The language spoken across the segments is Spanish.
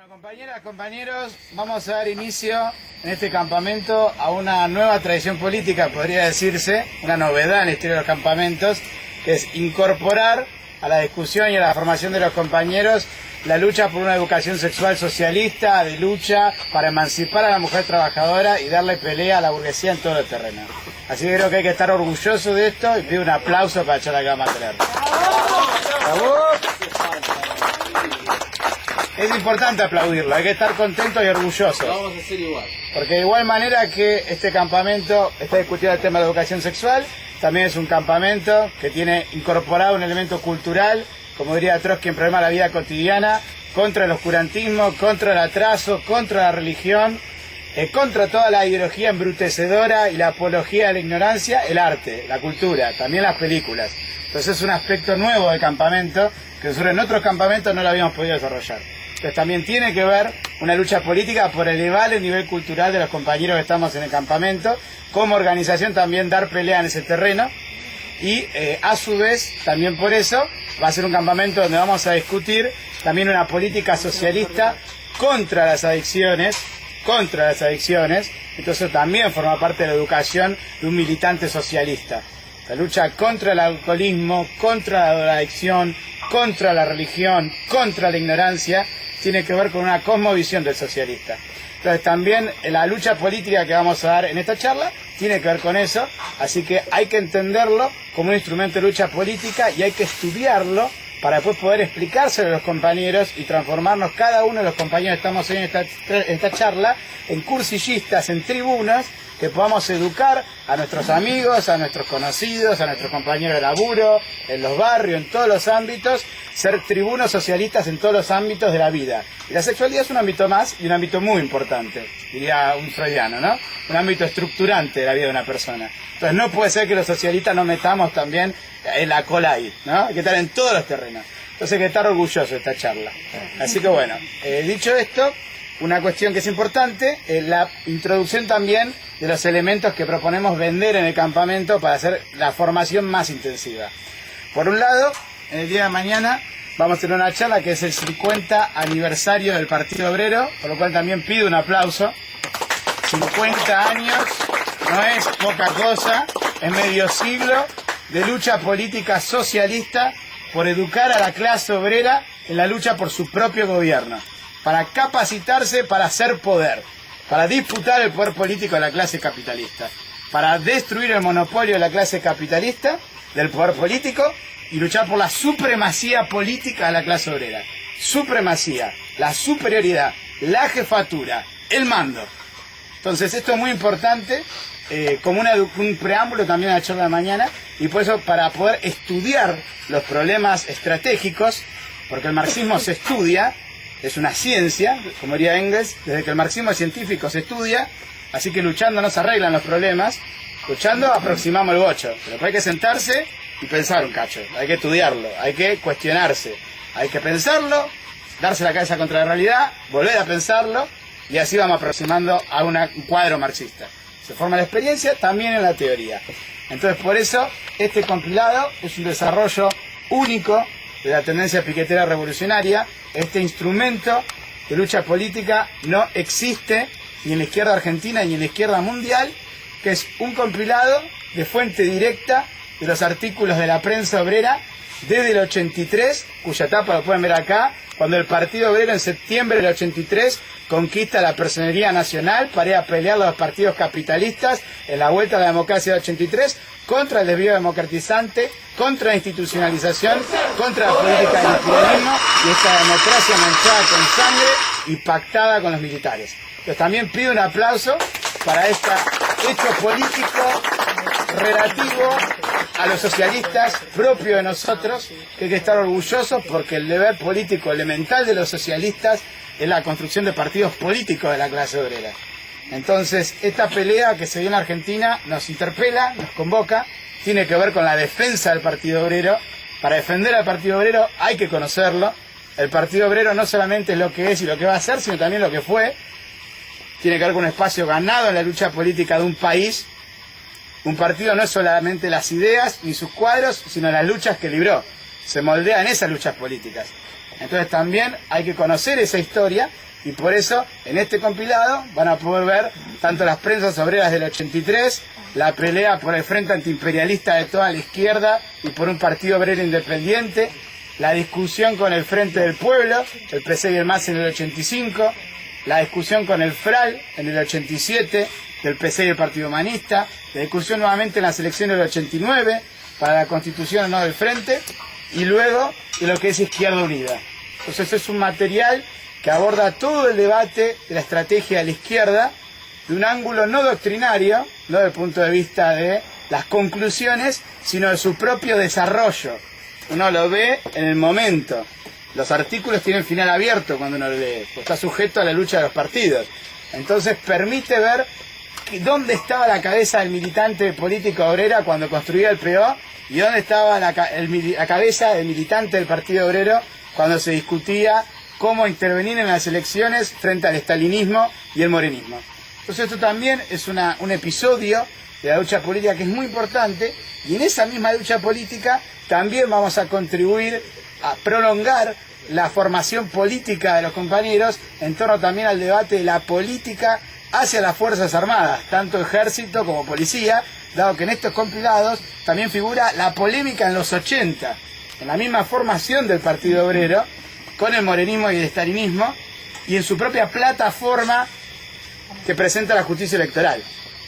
Bueno, compañeras, compañeros, vamos a dar inicio en este campamento a una nueva tradición política, podría decirse, una novedad en la historia de los campamentos, que es incorporar a la discusión y a la formación de los compañeros la lucha por una educación sexual socialista, de lucha para emancipar a la mujer trabajadora y darle pelea a la burguesía en todo el terreno. Así que creo que hay que estar orgulloso de esto y pido un aplauso para echar la cama a tener. ¡Bravo! Es importante aplaudirlo, hay que estar contentos y orgullosos. Lo vamos a hacer igual. Porque de igual manera que este campamento está discutiendo el tema de la educación sexual, también es un campamento que tiene incorporado un elemento cultural, como diría Trotsky, en Problema de la Vida Cotidiana, contra el oscurantismo, contra el atraso, contra la religión, contra toda la ideología embrutecedora y la apología de la ignorancia, el arte, la cultura, también las películas. Entonces es un aspecto nuevo del campamento, que nosotros en otros campamentos no lo habíamos podido desarrollar. Entonces también tiene que ver una lucha política por elevar el nivel cultural de los compañeros que estamos en el campamento, como organización también dar pelea en ese terreno, y a su vez, también por eso, va a ser un campamento donde vamos a discutir también una política socialista contra las adicciones, entonces también forma parte de la educación de un militante socialista. La lucha contra el alcoholismo, contra la adicción, contra la religión, contra la ignorancia, tiene que ver con una cosmovisión del socialista. Entonces también la lucha política que vamos a dar en esta charla tiene que ver con eso, así que hay que entenderlo como un instrumento de lucha política y hay que estudiarlo para después poder explicárselo a los compañeros y transformarnos cada uno de los compañeros que estamos hoy en esta charla en cursillistas, en tribunas, que podamos educar a nuestros amigos, a nuestros conocidos, a nuestros compañeros de laburo, en los barrios, en todos los ámbitos, ser tribunos socialistas en todos los ámbitos de la vida. Y la sexualidad es un ámbito más y un ámbito muy importante, diría un freudiano, ¿no? Un ámbito estructurante de la vida de una persona. Entonces no puede ser que los socialistas no metamos también en la cola ahí, ¿no? Hay que estar en todos los terrenos. Entonces hay que estar orgulloso de esta charla. Así que bueno, dicho esto, una cuestión que es importante es la introducción también de los elementos que proponemos vender en el campamento para hacer la formación más intensiva. Por un lado, en el día de mañana vamos a tener una charla que es el 50 aniversario del Partido Obrero, por lo cual también pido un aplauso. 50 años no es poca cosa, es medio siglo de lucha política socialista por educar a la clase obrera en la lucha por su propio gobierno, para capacitarse para hacer poder, para disputar el poder político de la clase capitalista, para destruir el monopolio de la clase capitalista, del poder político, y luchar por la supremacía política de la clase obrera. Supremacía, la superioridad, la jefatura, el mando. Entonces esto es muy importante, como un preámbulo también a la charla de mañana, y por eso para poder estudiar los problemas estratégicos, porque el marxismo se estudia, es una ciencia, como diría Engels, desde que el marxismo es científico se estudia, así que luchando no se arreglan los problemas, luchando aproximamos el bocho, pero hay que sentarse y pensar un cacho, hay que estudiarlo, hay que cuestionarse, hay que pensarlo, darse la cabeza contra la realidad, volver a pensarlo, y así vamos aproximando a un cuadro marxista. Se forma la experiencia también en la teoría. Entonces por eso este compilado es un desarrollo único de la tendencia piquetera revolucionaria. Este instrumento de lucha política no existe ni en la izquierda argentina ni en la izquierda mundial, que es un compilado de fuente directa de los artículos de la prensa obrera desde el 83, cuya tapa lo pueden ver acá, cuando el Partido Obrero en septiembre del 83 conquista la personería nacional para ir a pelear a los partidos capitalistas en la vuelta a la democracia del 83, contra el desvío democratizante, contra la institucionalización, contra la política del imperialismo y esta democracia manchada con sangre y pactada con los militares. Entonces también pido un aplauso para este hecho político relativo a los socialistas, propio de nosotros, que hay que estar orgullosos porque el deber político elemental de los socialistas es la construcción de partidos políticos de la clase obrera. Entonces, esta pelea que se dio en Argentina nos interpela, nos convoca, tiene que ver con la defensa del Partido Obrero. Para defender al Partido Obrero hay que conocerlo. El Partido Obrero no solamente es lo que es y lo que va a ser, sino también lo que fue. Tiene que ver con un espacio ganado en la lucha política de un país. Un partido no es solamente las ideas ni sus cuadros, sino las luchas que libró. Se moldea en esas luchas políticas. Entonces también hay que conocer esa historia Y por eso, en este compilado, van a poder ver tanto las prensas obreras del 83, la pelea por el frente antiimperialista de toda la izquierda y por un partido obrero independiente, la discusión con el Frente del Pueblo, el PC y el MAS en el 85, la discusión con el FRAL en el 87, del PC y el Partido Humanista, la discusión nuevamente en las elecciones del 89, para la constitución o no del Frente, y luego de lo que es Izquierda Unida. Entonces es un material que aborda todo el debate de la estrategia de la izquierda de un ángulo no doctrinario, no desde el punto de vista de las conclusiones, sino de su propio desarrollo. Uno lo ve en el momento. Los artículos tienen final abierto cuando uno lo lee, pues está sujeto a la lucha de los partidos. Entonces permite ver dónde estaba la cabeza del militante político obrera cuando construía el PO y dónde estaba la cabeza del militante del Partido Obrero cuando se discutía cómo intervenir en las elecciones frente al estalinismo y el morenismo. Entonces esto también es un episodio de la lucha política que es muy importante, y en esa misma lucha política también vamos a contribuir a prolongar la formación política de los compañeros en torno también al debate de la política hacia las Fuerzas Armadas, tanto ejército como policía, dado que en estos compilados también figura la polémica en los 80, en la misma formación del Partido Obrero, con el morenismo y el estalinismo, y en su propia plataforma que presenta la justicia electoral.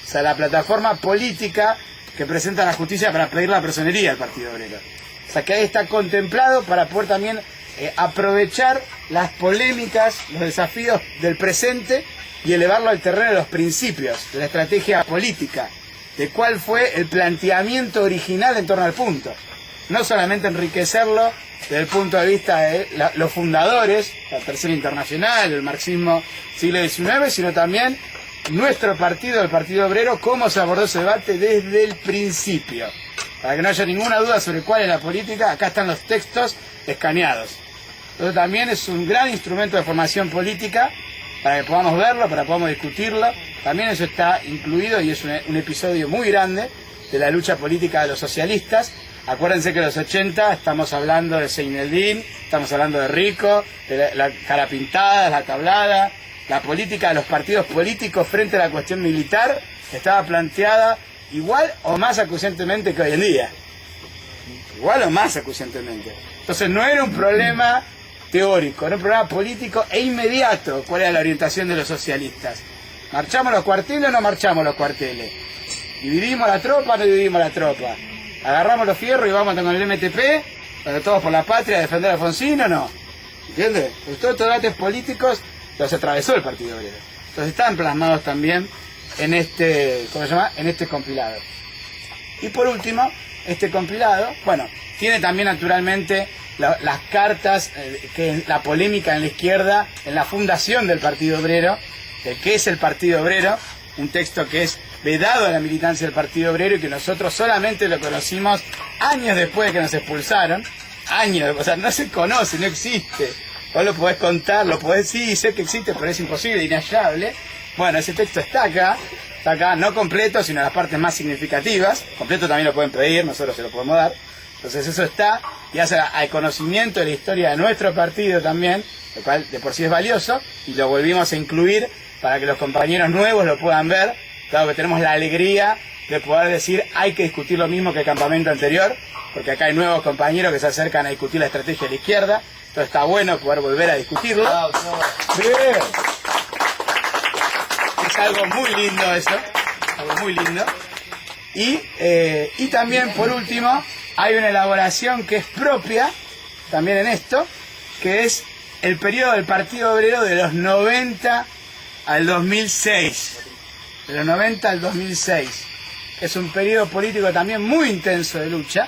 O sea, la plataforma política que presenta la justicia para pedir la personería del Partido Obrero. O sea, que ahí está contemplado para poder también aprovechar las polémicas, los desafíos del presente y elevarlo al terreno de los principios, de la estrategia política, de cuál fue el planteamiento original en torno al punto. No solamente enriquecerlo desde el punto de vista de los fundadores, la Tercera Internacional, el marxismo siglo XIX, sino también nuestro partido, el Partido Obrero, cómo se abordó ese debate desde el principio. Para que no haya ninguna duda sobre cuál es la política, acá están los textos escaneados. Entonces también es un gran instrumento de formación política para que podamos verlo, para que podamos discutirlo. También eso está incluido y es un episodio muy grande de la lucha política de los socialistas. Acuérdense que en los 80 estamos hablando de Seineldín, estamos hablando de Rico, de la cara pintada, la tablada. La política de los partidos políticos frente a la cuestión militar estaba planteada igual o más acuciantemente que hoy en día. Igual o más acuciantemente. Entonces no era un problema teórico, era un problema político e inmediato cuál era la orientación de los socialistas. ¿Marchamos los cuarteles o no marchamos los cuarteles? ¿Dividimos la tropa o no dividimos la tropa? ¿Agarramos los fierros y vamos con el MTP, todos por la patria, a defender a Alfonsín o no? ¿Entiendes? Pues todos estos debates políticos los atravesó el Partido Obrero. Entonces están plasmados también en este, ¿cómo se llama?, en este compilado. Y por último, este compilado, bueno, tiene también naturalmente las cartas, que la polémica en la izquierda, en la fundación del Partido Obrero, de qué es el Partido Obrero, un texto que es vedado a la militancia del Partido Obrero y que nosotros solamente lo conocimos años después de que nos expulsaron. Años, o sea, no se conoce, no existe. Vos lo podés contar, lo podés, sí, sé que existe, pero es imposible, inhallable. Bueno, ese texto está acá, no completo, sino las partes más significativas. Completo también lo pueden pedir, nosotros se lo podemos dar. Entonces eso está, y hace al conocimiento de la historia de nuestro partido también, lo cual de por sí es valioso, y lo volvimos a incluir para que los compañeros nuevos lo puedan ver, dado que tenemos la alegría de poder decir hay que discutir lo mismo que el campamento anterior, porque acá hay nuevos compañeros que se acercan a discutir la estrategia de la izquierda. Entonces está bueno poder volver a discutirlo. Bien. Es algo muy lindo eso, algo muy lindo. Y también, por último, hay una elaboración que es propia, también en esto, que es el periodo del Partido Obrero de los 90 al 2006. De los 90 al 2006. Es un periodo político también muy intenso de lucha,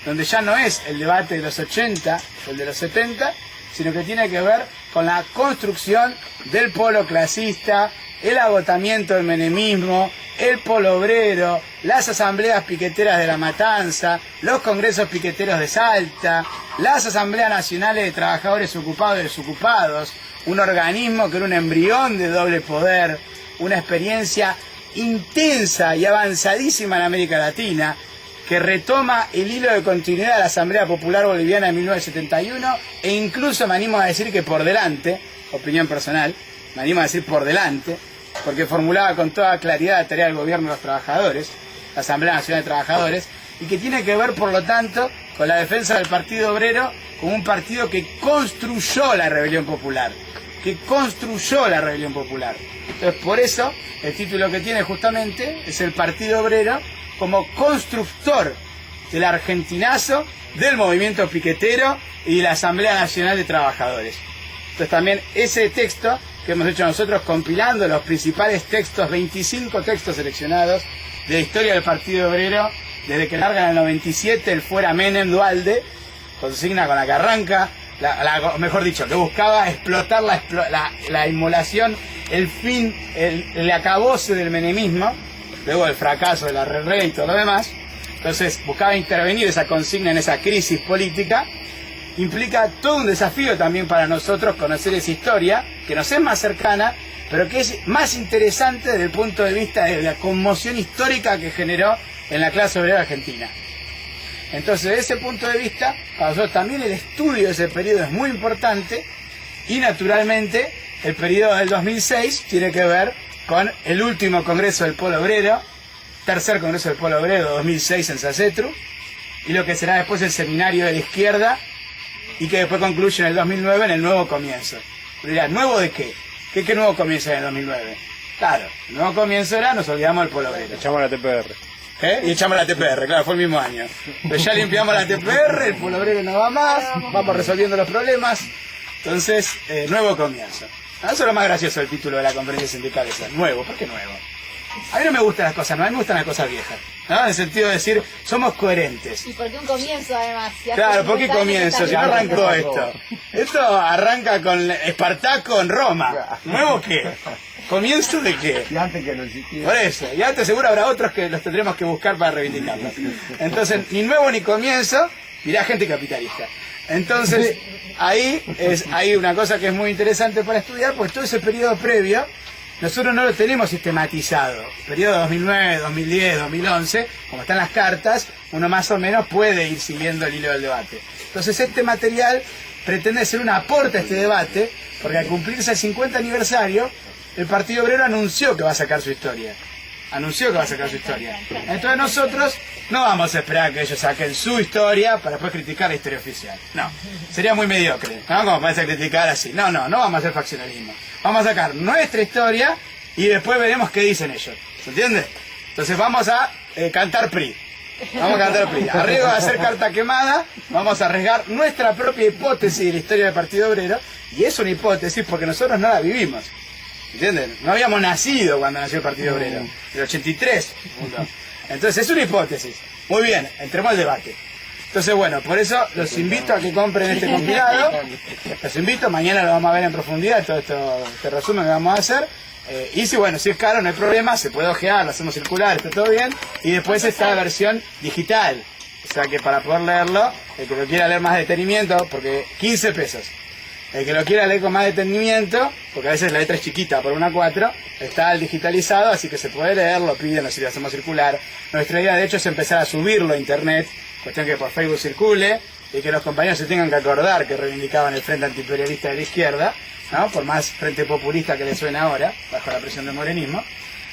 donde ya no es el debate de los 80 o el de los 70, sino que tiene que ver con la construcción del polo clasista, el agotamiento del menemismo, el polo obrero, las asambleas piqueteras de La Matanza, los congresos piqueteros de Salta, las asambleas nacionales de trabajadores ocupados y desocupados, un organismo que era un embrión de doble poder, una experiencia intensa y avanzadísima en América Latina, que retoma el hilo de continuidad de la Asamblea Popular Boliviana de 1971 e incluso me animo a decir que por delante, opinión personal, me animo a decir por delante, porque formulaba con toda claridad la tarea del gobierno de los trabajadores, la Asamblea Nacional de Trabajadores, y que tiene que ver, por lo tanto, con la defensa del Partido Obrero como un partido que construyó la rebelión popular, Entonces, por eso, el título que tiene justamente es el Partido Obrero como constructor del argentinazo, del movimiento piquetero y de la Asamblea Nacional de Trabajadores. Entonces también ese texto que hemos hecho nosotros compilando los principales textos, 25 textos seleccionados de la historia del Partido Obrero, desde que larga en el 97 el fuera Menem Dualde, consigna con la que arranca, mejor dicho, que buscaba explotar la inmolación, el fin, el acabose del menemismo, luego del fracaso de la RRE y todo lo demás. Entonces buscaba intervenir esa consigna en esa crisis política. Implica todo un desafío también para nosotros conocer esa historia, que nos es más cercana, pero que es más interesante desde el punto de vista de la conmoción histórica que generó en la clase obrera argentina. Entonces, desde ese punto de vista, para nosotros también el estudio de ese periodo es muy importante, y naturalmente el periodo del 2006 tiene que ver con el último Congreso del Polo Obrero, tercer Congreso del Polo Obrero 2006 en Sacetru, y lo que será después el Seminario de la Izquierda, y que después concluye en el 2009 en el Nuevo Comienzo. Pero dirá, ¿nuevo de qué? ¿Qué nuevo comienzo en el 2009? Claro, el nuevo comienzo era, nos olvidamos del Polo Obrero. Echamos la TPR. Y echamos la TPR, claro, fue el mismo año. Pero ya limpiamos la TPR, el Polo Obrero no va más, vamos resolviendo los problemas. Entonces, nuevo comienzo. Eso es lo más gracioso del título de la conferencia sindical, esa. Nuevo, ¿por qué nuevo? A mí no me gustan las cosas nuevas, a mí me gustan las cosas viejas, ¿no? En el sentido de decir, somos coherentes. Y porque un comienzo, además. Claro, ¿por qué comienzo? Si no arrancó esto. Esto arranca con Espartaco en Roma. ¿Nuevo qué? ¿Comienzo de qué? Y antes que no existía. Por eso. Y antes seguro habrá otros que los tendremos que buscar para reivindicarlos. Entonces, ni nuevo ni comienzo, dirá gente capitalista. Entonces, hay una cosa que es muy interesante para estudiar, pues todo ese periodo previo, nosotros no lo tenemos sistematizado. Periodo 2009, 2010, 2011, como están las cartas, uno más o menos puede ir siguiendo el hilo del debate. Entonces este material pretende ser un aporte a este debate, porque al cumplirse el 50 aniversario, el Partido Obrero anunció que va a sacar su historia. Entonces nosotros no vamos a esperar a que ellos saquen su historia para después criticar la historia oficial. No, sería muy mediocre, ¿no? Como parece criticar así. No vamos a hacer faccionalismo. Vamos a sacar nuestra historia y después veremos qué dicen ellos. ¿Se entiende? Entonces vamos a cantar PRI. A riesgo de hacer carta quemada, vamos a arriesgar nuestra propia hipótesis de la historia del Partido Obrero, y es una hipótesis porque nosotros no la vivimos. ¿Entienden? No habíamos nacido cuando nació el Partido Obrero, el 83. Entonces es una hipótesis. Muy bien, entremos al debate. Entonces bueno, por eso los invito a que compren este compilado. Los invito, mañana lo vamos a ver en profundidad, todo este resumen que vamos a hacer. Y si es caro, no hay problema, se puede ojear, lo hacemos circular, está todo bien. Y después está la versión digital. O sea que para poder leerlo, el que lo quiera leer más detenimiento, porque 15 pesos. El que lo quiera leer con más detenimiento, porque a veces la letra es chiquita por 1:4, está el digitalizado, así que se puede leer, lo piden, así lo hacemos circular. Nuestra idea de hecho es empezar a subirlo a internet, cuestión que por Facebook circule, y que los compañeros se tengan que acordar que reivindicaban el Frente Antiimperialista de la Izquierda, ¿no? Por más frente populista que le suene ahora, bajo la presión del morenismo.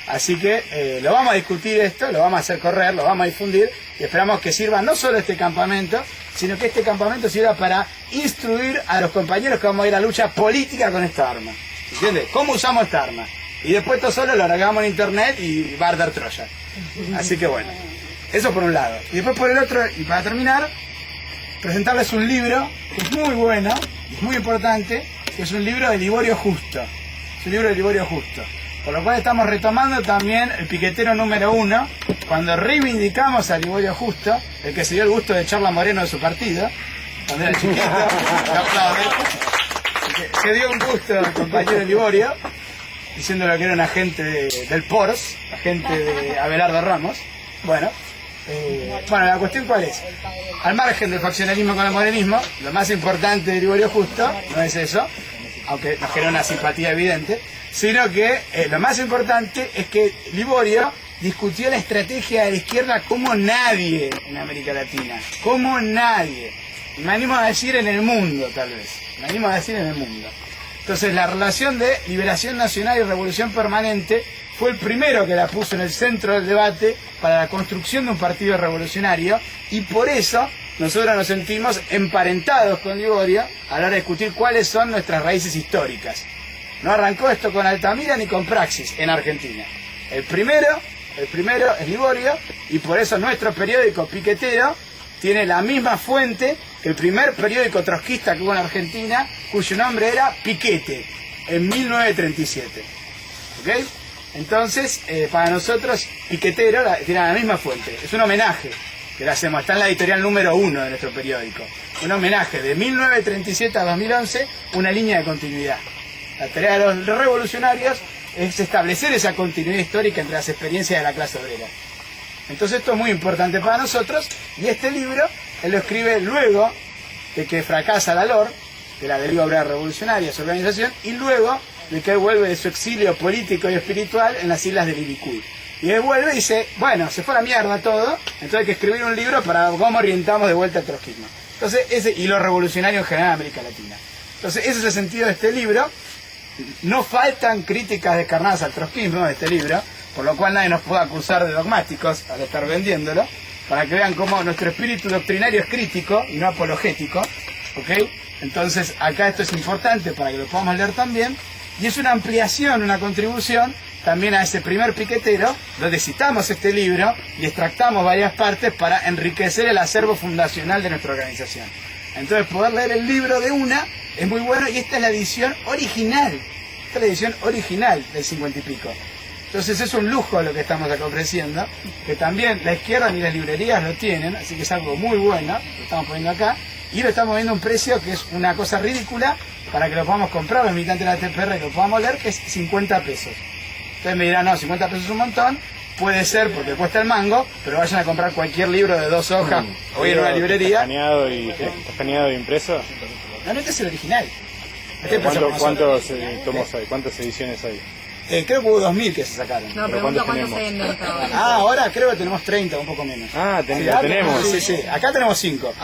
Así que lo vamos a discutir esto, lo vamos a hacer correr, lo vamos a difundir, y esperamos que sirva no solo este campamento, sino que este campamento sirva para instruir a los compañeros que vamos a ir a lucha política con esta arma. ¿Entiendes? ¿Cómo usamos esta arma? Y después esto solo lo largamos en internet y va a arder Troya. Así que bueno, eso por un lado. Y después por el otro, y para terminar, presentarles un libro que es muy bueno, es muy importante, que es un libro de Liborio Justo. Es un libro de Liborio Justo. Por lo cual estamos retomando también el piquetero número 1, cuando reivindicamos a Liborio Justo, el que se dio el gusto de echar la Moreno de su partido, cuando era chiquito, se dio un gusto al compañero Liborio, diciéndole que era un agente del PORS, agente de Abelardo Ramos. Bueno, la cuestión cuál es, al margen del faccionalismo con el morenismo, lo más importante de Liborio Justo no es eso, aunque nos genera una simpatía evidente, sino que lo más importante es que Liborio discutió la estrategia de la izquierda como nadie en América Latina, como nadie. Me animo a decir en el mundo, tal vez. Entonces Entonces la relación de liberación nacional y revolución permanente fue el primero que la puso en el centro del debate para la construcción de un partido revolucionario, y por eso nosotros nos sentimos emparentados con Liborio a la hora de discutir cuáles son nuestras raíces históricas. No arrancó esto con Altamira ni con Praxis en Argentina. El primero es Liborio, y por eso nuestro periódico piquetero tiene la misma fuente que el primer periódico trotskista que hubo en Argentina, cuyo nombre era Piquete, en 1937. ¿Ok? Entonces, para nosotros, Piquetero tiene la misma fuente. Es un homenaje que le hacemos. Está en la editorial número 1 de nuestro periódico. Un homenaje de 1937 a 2011, una línea de continuidad. La tarea de los revolucionarios es establecer esa continuidad histórica entre las experiencias de la clase obrera. Entonces esto es muy importante para nosotros, y este libro él lo escribe luego de que fracasa la LOR, de la Liga Obrera Revolucionaria, su organización, y luego de que él vuelve de su exilio político y espiritual en las islas de Lilicuy. Y él vuelve y dice, bueno, se fue a la mierda todo, entonces hay que escribir un libro para cómo orientamos de vuelta al trotskismo. Entonces, y los revolucionarios en general en América Latina. Entonces, ese es el sentido de este libro. No faltan críticas descarnadas al trotskismo de este libro, por lo cual nadie nos puede acusar de dogmáticos al estar vendiéndolo, para que vean cómo nuestro espíritu doctrinario es crítico y no apologético, ¿ok? Entonces, acá esto es importante para que lo podamos leer también, y es una ampliación, una contribución también a ese primer piquetero, donde citamos este libro y extractamos varias partes para enriquecer el acervo fundacional de nuestra organización. Entonces, poder leer el libro de una es muy bueno, y esta es la edición original. Esta es la edición original del 50 y pico. Entonces es un lujo lo que estamos acá ofreciendo, que también la izquierda ni las librerías lo tienen, así que es algo muy bueno, lo estamos poniendo acá, y lo estamos viendo a un precio que es una cosa ridícula para que lo podamos comprar los militantes de la TPR y lo podamos leer, que es 50 pesos. Ustedes me dirán, no, 50 pesos es un montón, puede ser porque cuesta el mango, pero vayan a comprar cualquier libro de 2 hojas o ir a una librería. ¿Está escaneado y impreso? No, este es el original. ¿Cuántos tomos hay? ¿Cuántas ediciones hay? Creo que hubo 2000 que se sacaron. No, pregunto cuántos hay en venta ahora. Ahora creo que tenemos 30, un poco menos. Tenemos. Sí. Acá tenemos 5.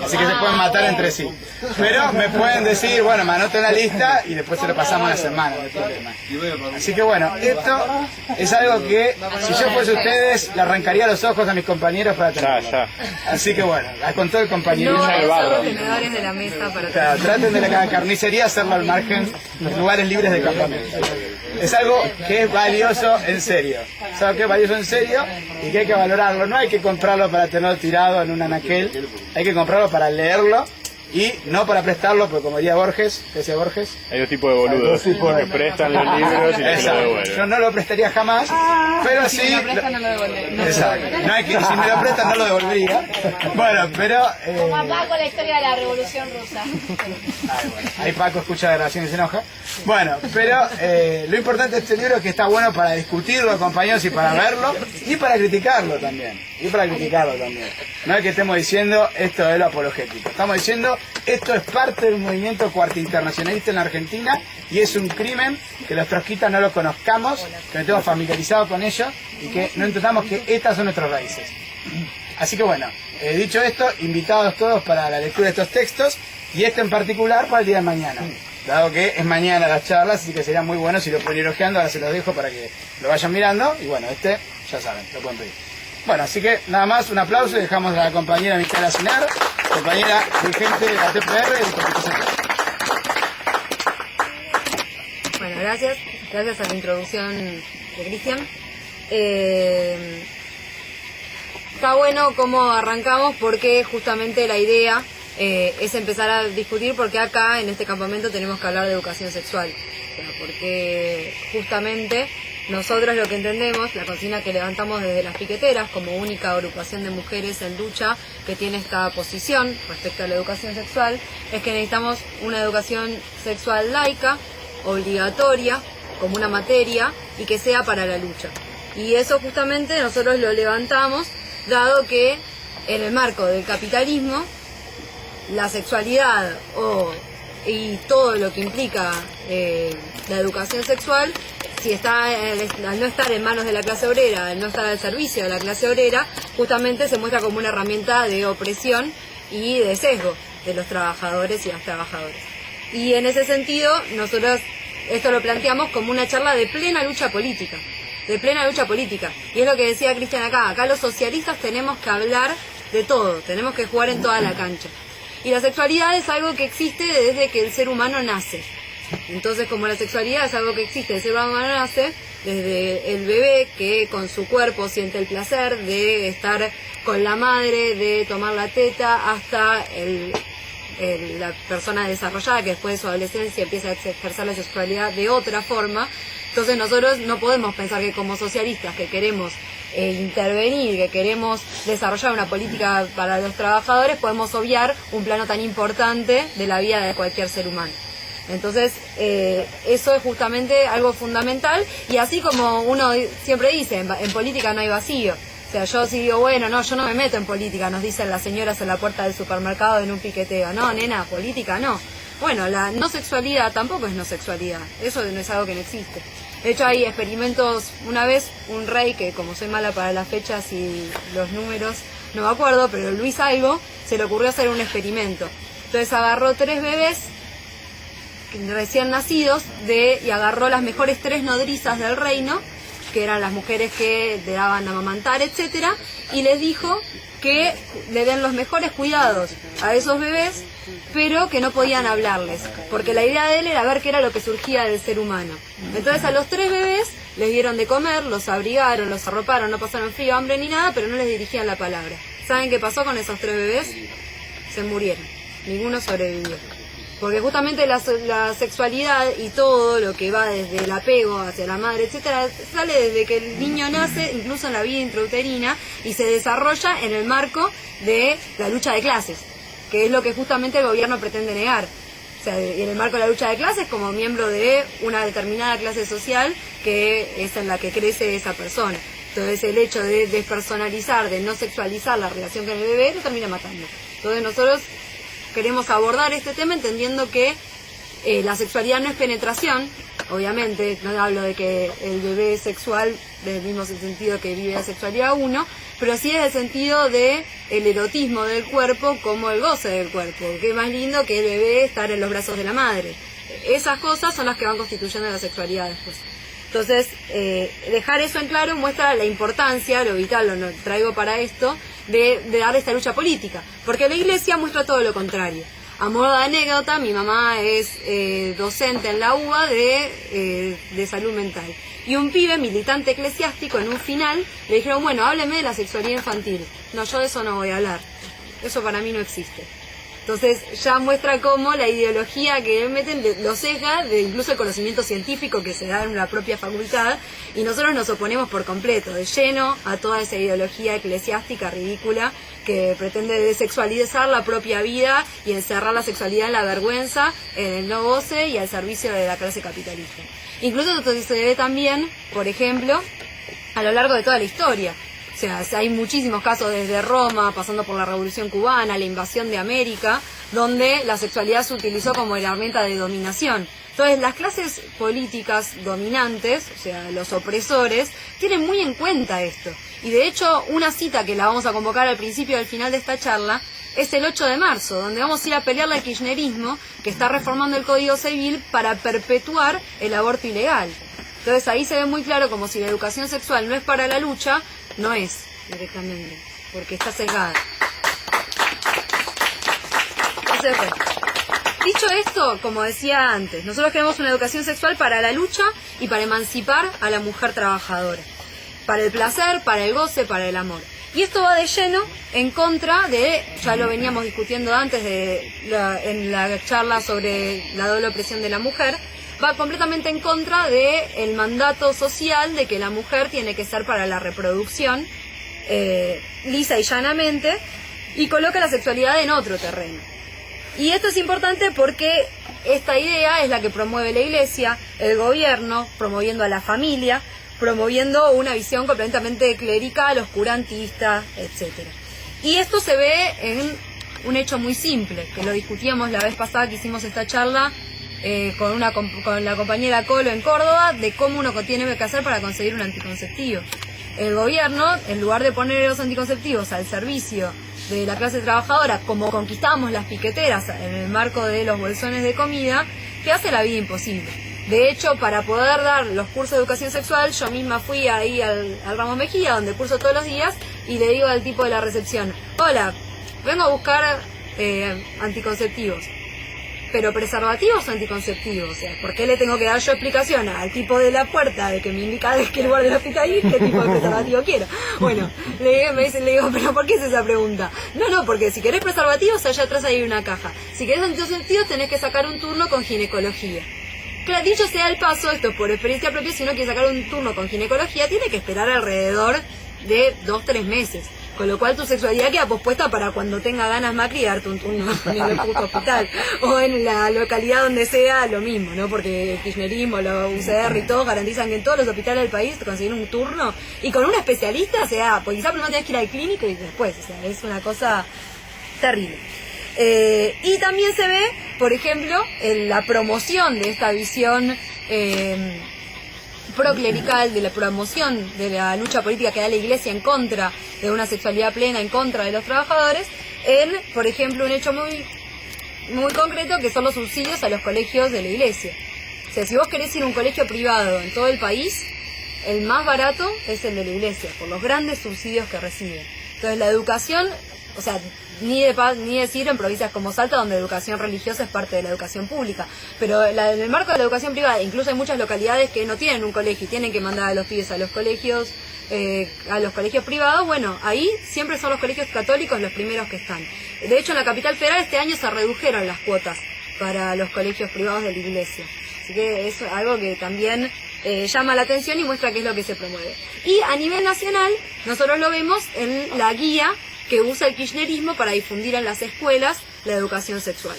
Así que se pueden matar entre sí. Pero me pueden decir, bueno, me anoto en la lista y después se lo pasamos una semana, no hay problema. Así que bueno, esto es algo que, si yo fuese ustedes, le arrancaría los ojos a mis compañeros para tenerlo. Ya. Así que bueno, con todo el compañerismo. No, los tenedores de la mesa para Claro, traten de la carnicería hacerlo al margen, los lugares libres de campamento. Es algo que es valioso en serio. Es algo que es valioso en serio y que hay que valorarlo. No hay que comprarlo para tenerlo tirado en un anaquel. Hay que comprarlo para leerlo y no para prestarlo, porque como diría Borges, ¿qué decía Borges? Hay dos tipos de boludos. Que prestan los libros y los lo devuelven. Yo no lo prestaría jamás, pero sí... Si me lo prestan no lo devolvería. Exacto. No hay que, si me lo prestan no lo devolvería. Bueno, pero... Como a Paco la historia de la Revolución Rusa. Ahí Paco escucha la grabación y se enoja. Bueno, pero lo importante de este libro es que está bueno para discutirlo, compañeros, y para verlo, y para criticarlo también. No es que estemos diciendo esto es lo apologético. Estamos diciendo esto es parte del movimiento cuarto-internacionalista en la Argentina, y es un crimen que los trotskistas no lo conozcamos, que no estemos familiarizados con ellos, y que no entendamos que estas son nuestras raíces. Así que bueno, dicho esto, invitados todos para la lectura de estos textos, y este en particular para el día de mañana, dado que es mañana las charlas, así que sería muy bueno si lo pueden ir hojeando. Ahora se los dejo para que lo vayan mirando, y bueno, ya saben, lo pueden pedir. Bueno, así que nada más, un aplauso, y dejamos a la compañera Micaela Sinar, compañera dirigente de la TPR y del Comité Central. Bueno, gracias a la introducción de Cristian. Está bueno cómo arrancamos, porque justamente la idea es empezar a discutir porque acá en este campamento tenemos que hablar de educación sexual, porque justamente nosotros lo que entendemos, la consigna que levantamos desde las piqueteras como única agrupación de mujeres en lucha que tiene esta posición respecto a la educación sexual, es que necesitamos una educación sexual laica, obligatoria, como una materia, y que sea para la lucha. Y eso justamente nosotros lo levantamos, dado que en el marco del capitalismo, la sexualidad y todo lo que implica la educación sexual, si está al no estar en manos de la clase obrera, al no estar al servicio de la clase obrera, justamente se muestra como una herramienta de opresión y de sesgo de los trabajadores y las trabajadoras. Y en ese sentido, nosotros esto lo planteamos como una charla de plena lucha política. De plena lucha política. Y es lo que decía Cristian acá. Acá los socialistas tenemos que hablar de todo. Tenemos que jugar en toda la cancha. Y la sexualidad es algo que existe desde que el ser humano nace. Entonces, como la sexualidad es algo que existe, el ser humano nace desde el bebé que con su cuerpo siente el placer de estar con la madre, de tomar la teta, hasta la persona desarrollada que después de su adolescencia empieza a ejercer la sexualidad de otra forma. Entonces nosotros no podemos pensar que como socialistas que queremos intervenir, que queremos desarrollar una política para los trabajadores, podemos obviar un plano tan importante de la vida de cualquier ser humano. Entonces, eso es justamente algo fundamental, y así como uno siempre dice, en política no hay vacío. O sea, yo sí digo, bueno, no, yo no me meto en política, nos dicen las señoras en la puerta del supermercado en un piqueteo. No, nena, política no. Bueno, la no sexualidad tampoco es no sexualidad, eso no es algo que no existe. De hecho, hay experimentos, una vez un rey, que como soy mala para las fechas y los números, no me acuerdo, pero Luis algo, se le ocurrió hacer un experimento. Entonces agarró 3 bebés recién nacidos y agarró las mejores 3 nodrizas del reino, que eran las mujeres que le daban a amamantar, etcétera, y les dijo que le den los mejores cuidados a esos bebés, pero que no podían hablarles, porque la idea de él era ver qué era lo que surgía del ser humano. Entonces a los 3 bebés les dieron de comer, los abrigaron, los arroparon, no pasaron frío, hambre ni nada, pero no les dirigían la palabra. ¿Saben qué pasó con esos 3 bebés? Se murieron, ninguno sobrevivió. Porque justamente la sexualidad y todo lo que va desde el apego hacia la madre, etcétera, sale desde que el niño nace, incluso en la vida intrauterina, y se desarrolla en el marco de la lucha de clases, que es lo que justamente el gobierno pretende negar. O sea, en el marco de la lucha de clases, como miembro de una determinada clase social que es en la que crece esa persona. Entonces el hecho de despersonalizar, de no sexualizar la relación con el bebé, lo termina matando. Entonces nosotros queremos abordar este tema entendiendo que la sexualidad no es penetración, obviamente, no hablo de que el bebé es sexual del mismo sentido que vive la sexualidad uno, pero sí es el sentido de el erotismo del cuerpo como el goce del cuerpo, que es más lindo que el bebé estar en los brazos de la madre. Esas cosas son las que van constituyendo la sexualidad después. Entonces, dejar eso en claro muestra la importancia, lo vital, lo traigo para esto, de dar esta lucha política, porque la Iglesia muestra todo lo contrario. A modo de anécdota, mi mamá es docente en la UBA de salud mental, y un pibe militante eclesiástico en un final le dijeron, bueno, hábleme de la sexualidad infantil. No, yo de eso no voy a hablar, eso para mí no existe. Entonces ya muestra cómo la ideología que meten lo sesga de incluso el conocimiento científico que se da en la propia facultad, y nosotros nos oponemos por completo, de lleno, a toda esa ideología eclesiástica ridícula que pretende desexualizar la propia vida y encerrar la sexualidad en la vergüenza, en el no goce y al servicio de la clase capitalista. Incluso esto se ve también, por ejemplo, a lo largo de toda la historia. O sea, hay muchísimos casos desde Roma, pasando por la Revolución Cubana, la invasión de América, donde la sexualidad se utilizó como herramienta de dominación. Entonces, las clases políticas dominantes, o sea, los opresores, tienen muy en cuenta esto. Y de hecho, una cita que la vamos a convocar al principio y al final de esta charla, es el 8 de marzo, donde vamos a ir a pelearle al kirchnerismo, que está reformando el Código Civil para perpetuar el aborto ilegal. Entonces, ahí se ve muy claro como si la educación sexual no es para la lucha, no es directamente, porque está sesgada. Entonces, bueno, dicho esto, como decía antes, nosotros queremos una educación sexual para la lucha y para emancipar a la mujer trabajadora, para el placer, para el goce, para el amor. Y esto va de lleno en contra de, ya lo veníamos discutiendo antes en la charla sobre la doble opresión de la mujer, va completamente en contra del mandato social de que la mujer tiene que ser para la reproducción, lisa y llanamente, y coloca la sexualidad en otro terreno. Y esto es importante porque esta idea es la que promueve la Iglesia, el gobierno, promoviendo a la familia, promoviendo una visión completamente clerical, oscurantista, etcétera. Y esto se ve en un hecho muy simple, que lo discutíamos la vez pasada que hicimos esta charla con la compañera Colo en Córdoba, de cómo uno tiene que hacer para conseguir un anticonceptivo. El gobierno, en lugar de poner los anticonceptivos al servicio de la clase trabajadora, como conquistábamos las piqueteras en el marco de los bolsones de comida, te hace la vida imposible. De hecho, para poder dar los cursos de educación sexual, yo misma fui ahí al Ramos Mejía, donde curso todos los días, y le digo al tipo de la recepción: hola, vengo a buscar anticonceptivos. ¿Pero preservativos o anticonceptivos? O sea, ¿por qué le tengo que dar yo explicación al tipo de la puerta de que me indica de qué lugar del hospital ir, qué tipo de preservativo quiero? Bueno, le digo, ¿pero por qué es esa pregunta? No, porque si querés preservativos, allá atrás hay una caja. Si querés anticonceptivos, tenés que sacar un turno con ginecología. Claro, dicho sea el paso, esto por experiencia propia, si uno quiere sacar un turno con ginecología, tiene que esperar alrededor de 2-3 meses. Con lo cual tu sexualidad queda pospuesta para cuando tenga ganas Macri darte un turno en el puto hospital. O en la localidad donde sea, lo mismo, ¿no? Porque el kirchnerismo, la UCR y todo garantizan que en todos los hospitales del país te conseguir un turno. Y con un especialista, o sea, porque quizás primero tenés que ir al clínico y después, o sea, es una cosa terrible. Y también se ve, por ejemplo, en la promoción de esta visión proclerical, de la promoción de la lucha política que da la Iglesia en contra de una sexualidad plena, en contra de los trabajadores, en, por ejemplo, un hecho muy concreto, que son los subsidios a los colegios de la Iglesia. O sea, si vos querés ir a un colegio privado en todo el país, el más barato es el de la Iglesia, por los grandes subsidios que recibe. Entonces la educación, o sea, ni decir en provincias como Salta, donde la educación religiosa es parte de la educación pública, pero en el marco de la educación privada, incluso hay muchas localidades que no tienen un colegio y tienen que mandar a los pibes a los colegios privados. Bueno, ahí siempre son los colegios católicos los primeros que están. De hecho, en la capital federal este año se redujeron las cuotas para los colegios privados de la Iglesia, así que es algo que también llama la atención y muestra qué es lo que se promueve. Y a nivel nacional, nosotros lo vemos en la guía que usa el kirchnerismo para difundir en las escuelas la educación sexual,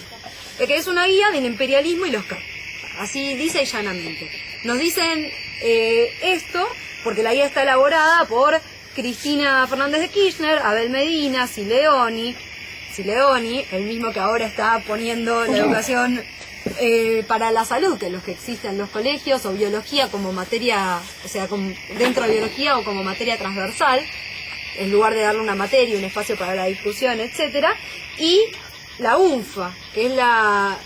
que es una guía del imperialismo y los CAP, así dice y llanamente. Nos dicen esto porque la guía está elaborada por Cristina Fernández de Kirchner, Abel Medina, Sileoni, el mismo que ahora está poniendo la educación para la salud, que los que existen en los colegios, o biología como materia, o sea, dentro de biología o como materia transversal, en lugar de darle una materia, un espacio para la discusión, etcétera, y la UNFA, que es la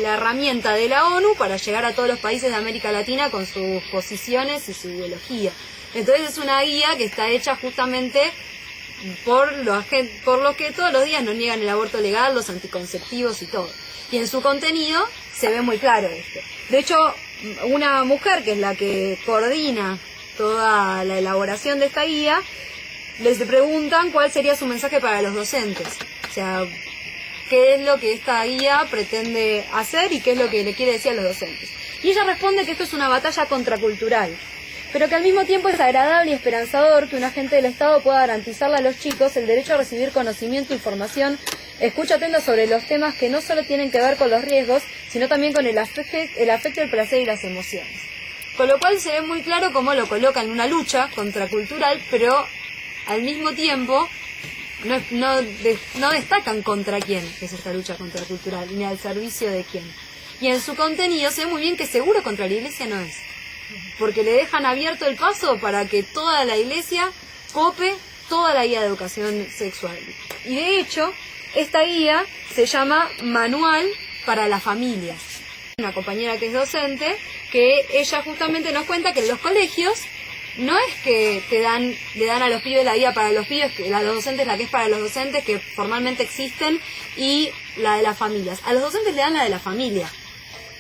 herramienta de la ONU para llegar a todos los países de América Latina con sus posiciones y su ideología. Entonces es una guía que está hecha justamente por los que todos los días nos niegan el aborto legal, los anticonceptivos y todo. Y en su contenido se ve muy claro esto. De hecho, una mujer que es la que coordina toda la elaboración de esta guía, les preguntan cuál sería su mensaje para los docentes. O sea, qué es lo que esta guía pretende hacer y qué es lo que le quiere decir a los docentes. Y ella responde que esto es una batalla contracultural, pero que al mismo tiempo es agradable y esperanzador que un agente del Estado pueda garantizarle a los chicos el derecho a recibir conocimiento, información, escucha atenta sobre los temas que no solo tienen que ver con los riesgos, sino también con el afecto, el placer y las emociones. Con lo cual se ve muy claro cómo lo coloca en una lucha contracultural, pero al mismo tiempo no destacan contra quién es esta lucha contracultural, ni al servicio de quién. Y en su contenido se ve muy bien que seguro contra la Iglesia no es, porque le dejan abierto el paso para que toda la Iglesia cope toda la guía de educación sexual. Y de hecho, esta guía se llama Manual para las Familias. Una compañera que es docente, que ella justamente nos cuenta que en los colegios no es que le dan a los pibes la guía para los pibes, que la de los docentes la que es para los docentes, que formalmente existen, y la de las familias. A los docentes le dan la de la familia.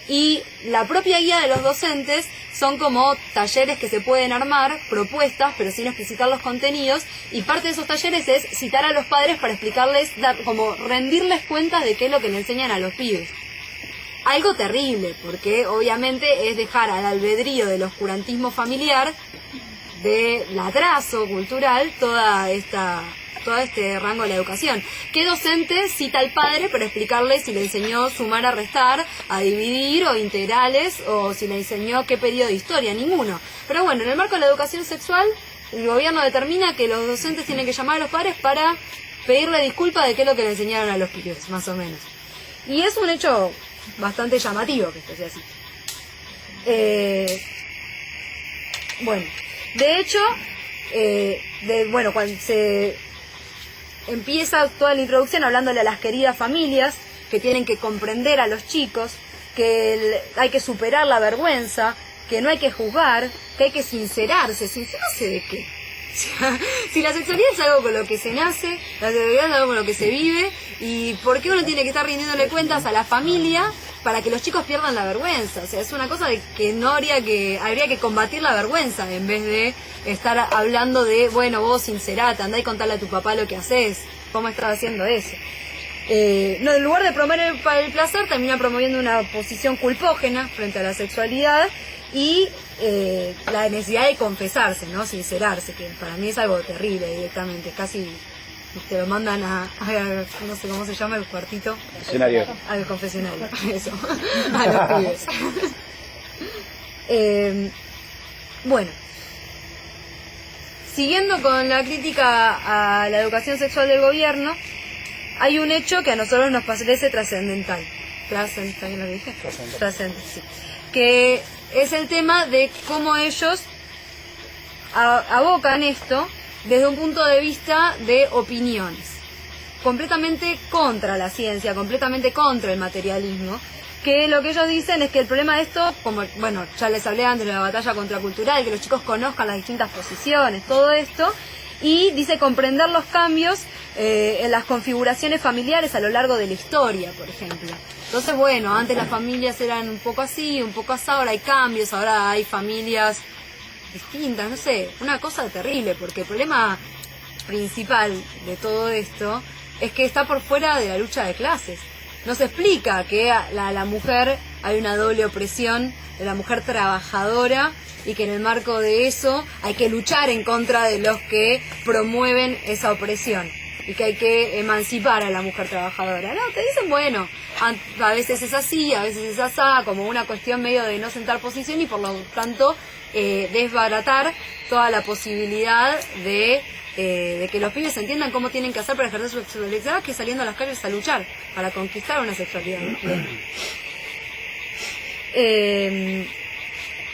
Y la propia guía de los docentes son como talleres que se pueden armar, propuestas, pero sin explicitar los contenidos, y parte de esos talleres es citar a los padres para explicarles, como rendirles cuentas de qué es lo que le enseñan a los pibes. Algo terrible, porque obviamente es dejar al albedrío del oscurantismo familiar, del atraso cultural, todo este rango de la educación. ¿Qué docente cita al padre para explicarle si le enseñó sumar, a restar, a dividir o integrales, o si le enseñó qué periodo de historia? Ninguno. Pero bueno, en el marco de la educación sexual, el gobierno determina que los docentes tienen que llamar a los padres para pedirle disculpas de qué es lo que le enseñaron a los pibes, más o menos. Y es un hecho bastante llamativo que esto sea así. Bueno, de hecho, cuando empieza toda la introducción hablándole a las queridas familias que tienen que comprender a los chicos, que hay que superar la vergüenza, que no hay que juzgar, que hay que sincerarse. ¿Sincerarse de qué? O sea, si la sexualidad es algo con lo que se nace, la sexualidad es algo con lo que se vive, ¿y por qué uno tiene que estar rindiéndole cuentas a la familia para que los chicos pierdan la vergüenza? O sea, es una cosa de que no habría que combatir la vergüenza en vez de estar hablando de, bueno, vos sincerate, andá y contale a tu papá lo que haces, cómo estás haciendo eso. No, en lugar de promover el placer, termina promoviendo una posición culpógena frente a la sexualidad y la necesidad de confesarse, ¿no? Sincerarse, que para mí es algo terrible directamente, casi te lo mandan a no sé cómo se llama el cuartito. Confesionario. Al confesionario, eso, a los pibes. Bueno, siguiendo con la crítica a la educación sexual del gobierno, hay un hecho que a nosotros nos parece trascendental. ¿Trascendental lo dije? Trascendental, sí. Que es el tema de cómo ellos abocan esto desde un punto de vista de opiniones, completamente contra la ciencia, completamente contra el materialismo, que lo que ellos dicen es que el problema de esto, como bueno, ya les hablé antes de la batalla contracultural, que los chicos conozcan las distintas posiciones, todo esto, y dice comprender los cambios en las configuraciones familiares a lo largo de la historia, por ejemplo. Entonces, bueno, antes las familias eran un poco así, un poco así, ahora hay cambios, ahora hay familias distintas, no sé, una cosa terrible, porque el problema principal de todo esto es que está por fuera de la lucha de clases. No se explica que a la mujer hay una doble opresión de la mujer trabajadora y que en el marco de eso hay que luchar en contra de los que promueven esa opresión y que hay que emancipar a la mujer trabajadora. No, te dicen, bueno, a veces es así, a veces es asá, como una cuestión medio de no sentar posición y por lo tanto desbaratar toda la posibilidad de que los pibes entiendan cómo tienen que hacer para ejercer su sexualidad, que saliendo a las calles a luchar para conquistar una sexualidad plena.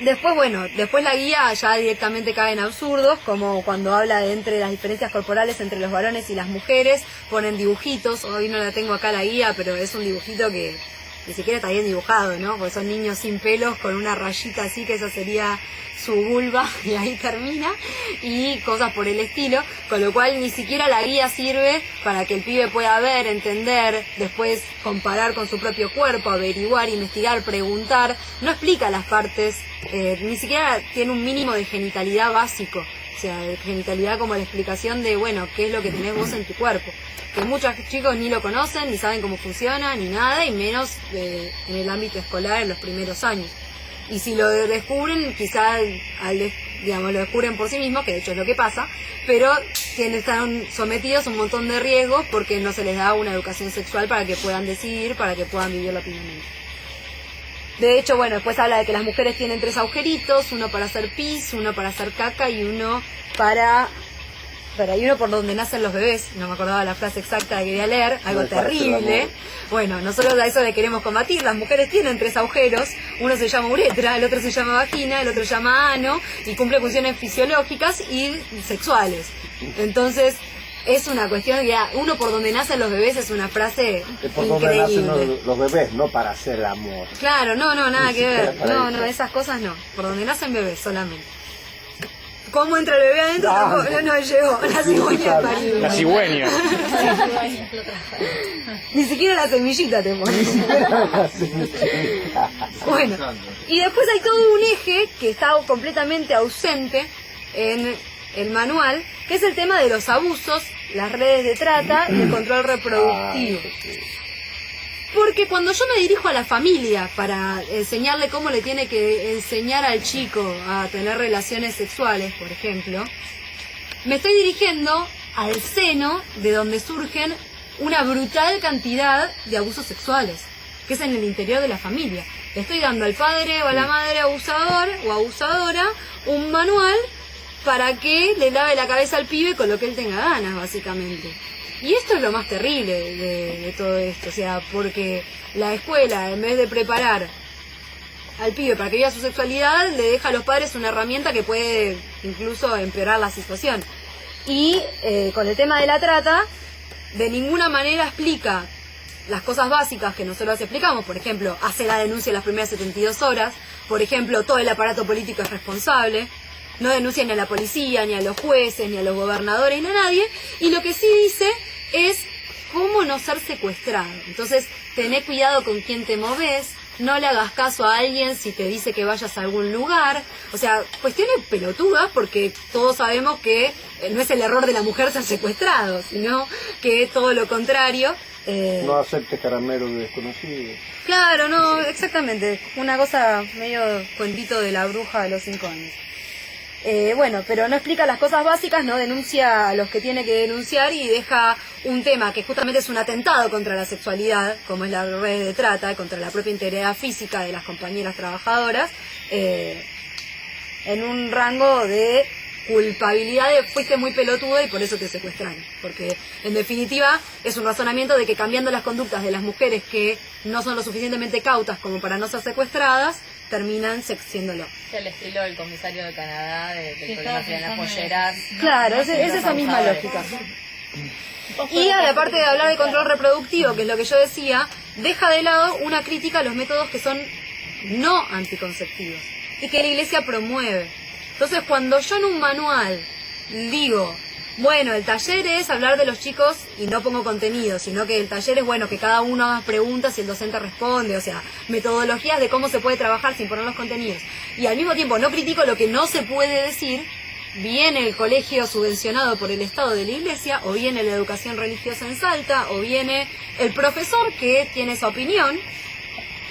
Después la guía ya directamente cae en absurdos, como cuando habla de entre las diferencias corporales entre los varones y las mujeres, ponen dibujitos. Hoy no la tengo acá la guía, pero es un dibujito que ni siquiera está bien dibujado, ¿no? Porque son niños sin pelos con una rayita así, que esa sería su vulva, y ahí termina, y cosas por el estilo, con lo cual ni siquiera la guía sirve para que el pibe pueda ver, entender, después comparar con su propio cuerpo, averiguar, investigar, preguntar. No explica las partes, ni siquiera tiene un mínimo de genitalidad básico, o sea, de genitalidad como la explicación de, bueno, qué es lo que tenés vos en tu cuerpo, que muchos chicos ni lo conocen, ni saben cómo funciona, ni nada, y menos en el ámbito escolar en los primeros años. Y si lo descubren, quizá lo descubren por sí mismos, que de hecho es lo que pasa, pero están sometidos a un montón de riesgos porque no se les da una educación sexual para que puedan decidir, para que puedan vivirlo plenamente. De hecho, bueno, después habla de que las mujeres tienen 3 agujeritos, uno para hacer pis, uno para hacer caca y uno por donde nacen los bebés. No me acordaba la frase exacta que quería leer, algo terrible. Bueno, nosotros a eso le queremos combatir. Las mujeres tienen 3 agujeros, uno se llama uretra, el otro se llama vagina, el otro se llama ano, y cumple funciones fisiológicas y sexuales. Entonces, es una cuestión que uno por donde nacen los bebés es una frase por increíble. Donde nacen los bebés, no para hacer el amor. Claro, no, nada que ver. No, esas cosas no. Por donde nacen bebés solamente. ¿Cómo entra el bebé adentro? No llegó. La cigüeña parió. La cigüeña. Ni siquiera la semillita te pone. Bueno, y después hay todo un eje que está completamente ausente en el manual, que es el tema de los abusos, las redes de trata y el control reproductivo. Porque cuando yo me dirijo a la familia para enseñarle cómo le tiene que enseñar al chico a tener relaciones sexuales, por ejemplo, me estoy dirigiendo al seno de donde surgen una brutal cantidad de abusos sexuales, que es en el interior de la familia. Le estoy dando al padre o a la madre abusador o abusadora un manual para que le lave la cabeza al pibe con lo que él tenga ganas, básicamente. Y esto es lo más terrible de todo esto, o sea, porque la escuela, en vez de preparar al pibe para que viva su sexualidad, le deja a los padres una herramienta que puede incluso empeorar la situación. Y con el tema de la trata, de ninguna manera explica las cosas básicas que nosotros explicamos, por ejemplo, hacer la denuncia en las primeras 72 horas, por ejemplo, todo el aparato político es responsable, no denuncia ni a la policía, ni a los jueces, ni a los gobernadores, ni a nadie, y lo que sí dice es cómo no ser secuestrado. Entonces, tené cuidado con quién te moves, no le hagas caso a alguien si te dice que vayas a algún lugar, o sea, cuestiones pelotudas, porque todos sabemos que no es el error de la mujer ser secuestrado, sino que es todo lo contrario. No aceptes caramelos desconocidos. Claro, no, exactamente, una cosa medio cuentito de la bruja de los 5 años. Bueno, pero no explica las cosas básicas, no denuncia a los que tiene que denunciar y deja un tema que justamente es un atentado contra la sexualidad, como es la red de trata, contra la propia integridad física de las compañeras trabajadoras, en un rango de culpabilidad de fuiste muy pelotudo y por eso te secuestraron. Porque en definitiva es un razonamiento de que cambiando las conductas de las mujeres que no son lo suficientemente cautas como para no ser secuestradas, terminan siéndolo. El estilo del comisario de Canadá, del problema de las polleras. Claro, es esa misma lógica. Y aparte de hablar de control reproductivo, que es lo que yo decía, deja de lado una crítica a los métodos que son no anticonceptivos y que la Iglesia promueve. Entonces, cuando yo en un manual digo, bueno, el taller es hablar de los chicos y no pongo contenido, sino que el taller es, bueno, que cada uno haga preguntas y el docente responde, o sea, metodologías de cómo se puede trabajar sin poner los contenidos. Y al mismo tiempo no critico lo que no se puede decir, viene el colegio subvencionado por el Estado de la Iglesia, o viene la educación religiosa en Salta, o viene el profesor que tiene esa opinión,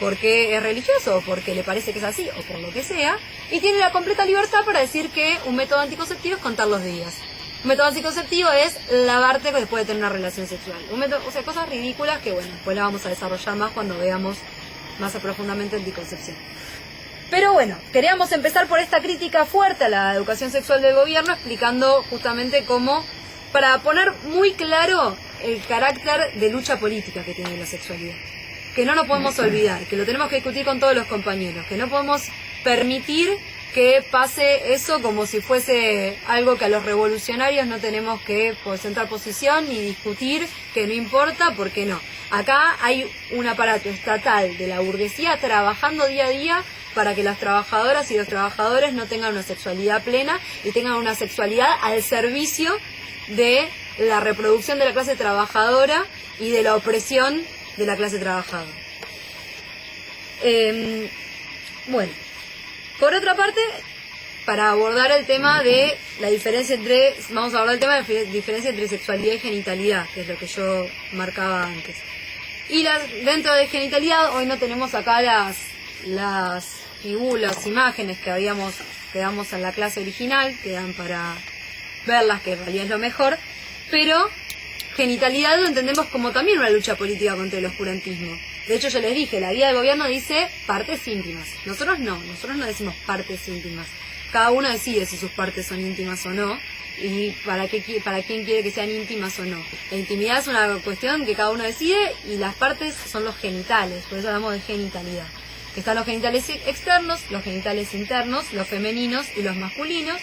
porque es religioso, o porque le parece que es así, o por lo que sea, y tiene la completa libertad para decir que un método anticonceptivo es contar los días. Un método anticonceptivo es lavarte después de tener una relación sexual. Un método, o sea, cosas ridículas que, bueno, después la vamos a desarrollar más cuando veamos más profundamente anticoncepción. Pero bueno, queríamos empezar por esta crítica fuerte a la educación sexual del gobierno, explicando justamente cómo, para poner muy claro el carácter de lucha política que tiene la sexualidad. Que no nos podemos olvidar, que lo tenemos que discutir con todos los compañeros, que no podemos permitir que pase eso como si fuese algo que a los revolucionarios no tenemos que sentar posición ni discutir, que no importa, porque no. Acá hay un aparato estatal de la burguesía trabajando día a día para que las trabajadoras y los trabajadores no tengan una sexualidad plena y tengan una sexualidad al servicio de la reproducción de la clase trabajadora y de la opresión de la clase trabajadora. Bueno, por otra parte, para abordar el tema de la diferencia vamos a abordar el tema de la diferencia entre sexualidad y genitalidad, que es lo que yo marcaba antes. Y dentro de genitalidad, hoy no tenemos acá las imágenes que damos en la clase original, que dan para verlas, que en realidad es lo mejor, pero genitalidad lo entendemos como también una lucha política contra el oscurantismo. De hecho, yo les dije, la guía del gobierno dice partes íntimas. Nosotros no decimos partes íntimas. Cada uno decide si sus partes son íntimas o no, y para quién quiere que sean íntimas o no. La intimidad es una cuestión que cada uno decide, y las partes son los genitales, por eso hablamos de genitalidad. Están los genitales externos, los genitales internos, los femeninos y los masculinos,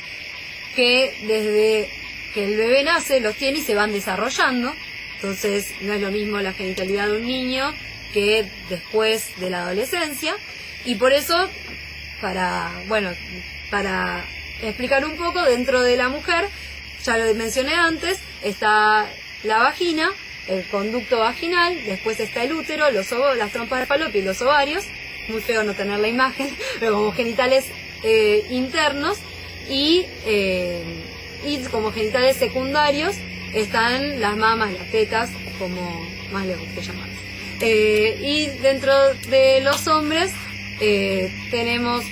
que desde que el bebé nace los tiene y se van desarrollando. Entonces no es lo mismo la genitalidad de un niño que después de la adolescencia, y por eso, para explicar un poco, dentro de la mujer, ya lo mencioné antes, está la vagina, el conducto vaginal, después está el útero, las trompas de falopio y los ovarios, muy feo no tener la imagen, pero como genitales internos, y como genitales secundarios están las mamas, las tetas, como más les guste llamarlas. Y dentro de los hombres tenemos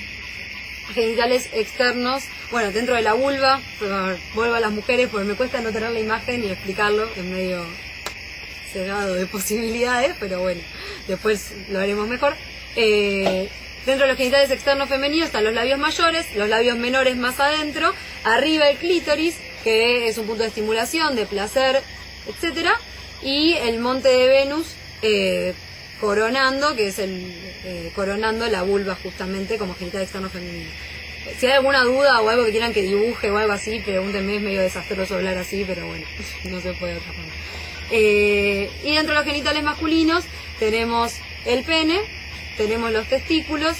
genitales externos, bueno, dentro de la vulva, vuelvo a las mujeres porque me cuesta no tener la imagen y explicarlo, es medio cegado de posibilidades, pero bueno, después lo haremos mejor. Dentro de los genitales externos femeninos están los labios mayores, los labios menores más adentro, arriba el clítoris, que es un punto de estimulación, de placer, etcétera, y el monte de Venus coronando, que es coronando la vulva justamente como genital externo femenino. Si hay alguna duda o algo que quieran que dibuje o algo así, pregúntenme, es medio desastroso hablar así, pero bueno, no se puede de otra forma. Y dentro de los genitales masculinos tenemos el pene, tenemos los testículos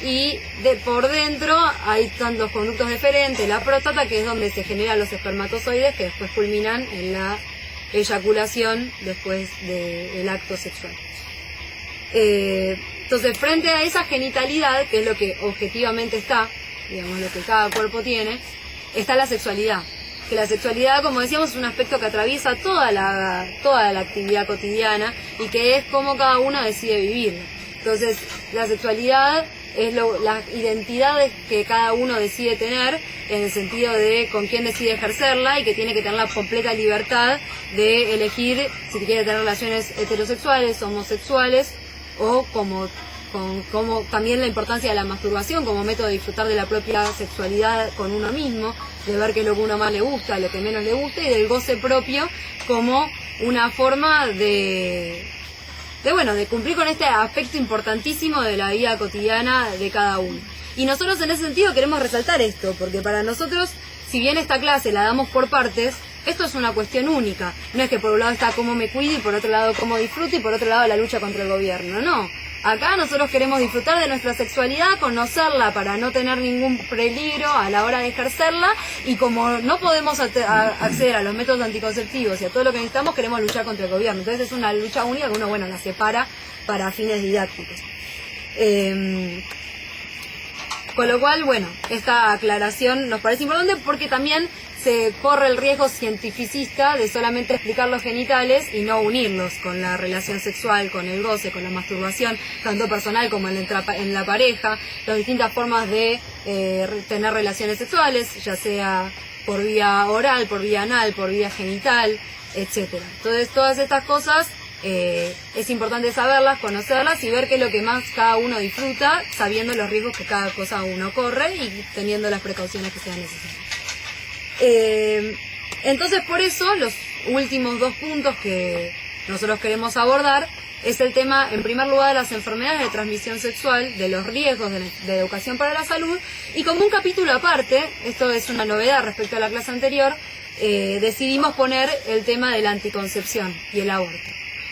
y por dentro ahí están los conductos deferentes, la próstata, que es donde se generan los espermatozoides que después culminan en la eyaculación después del acto sexual. Entonces, frente a esa genitalidad, que es lo que objetivamente está, digamos, lo que cada cuerpo tiene, está la sexualidad. Que la sexualidad, como decíamos, es un aspecto que atraviesa toda la actividad cotidiana y que es como cada uno decide vivir. Entonces, la sexualidad es la identidad que cada uno decide tener, en el sentido de con quién decide ejercerla, y que tiene que tener la completa libertad de elegir si quiere tener relaciones heterosexuales, homosexuales, o como también la importancia de la masturbación como método de disfrutar de la propia sexualidad con uno mismo, de ver qué es lo que uno más le gusta, lo que menos le gusta, y del goce propio como una forma de cumplir con este aspecto importantísimo de la vida cotidiana de cada uno. Y nosotros en ese sentido queremos resaltar esto, porque para nosotros, si bien esta clase la damos por partes, esto es una cuestión única. No es que por un lado está cómo me cuido y por otro lado cómo disfruto y por otro lado la lucha contra el gobierno, no. Acá nosotros queremos disfrutar de nuestra sexualidad, conocerla para no tener ningún peligro a la hora de ejercerla, y como no podemos acceder a los métodos anticonceptivos y a todo lo que necesitamos, queremos luchar contra el gobierno. Entonces es una lucha única que uno, la separa para fines didácticos. Con lo cual, esta aclaración nos parece importante porque también se corre el riesgo cientificista de solamente explicar los genitales y no unirlos con la relación sexual, con el goce, con la masturbación, tanto personal como en la pareja, las distintas formas de tener relaciones sexuales, ya sea por vía oral, por vía anal, por vía genital, etcétera. Entonces, todas estas cosas es importante saberlas, conocerlas y ver qué es lo que más cada uno disfruta, sabiendo los riesgos que cada cosa uno corre y teniendo las precauciones que sean necesarias. Entonces, por eso, los últimos 2 puntos que nosotros queremos abordar es el tema, en primer lugar, de las enfermedades de transmisión sexual, de los riesgos de educación para la salud, y como un capítulo aparte, esto es una novedad respecto a la clase anterior, decidimos poner el tema de la anticoncepción y el aborto.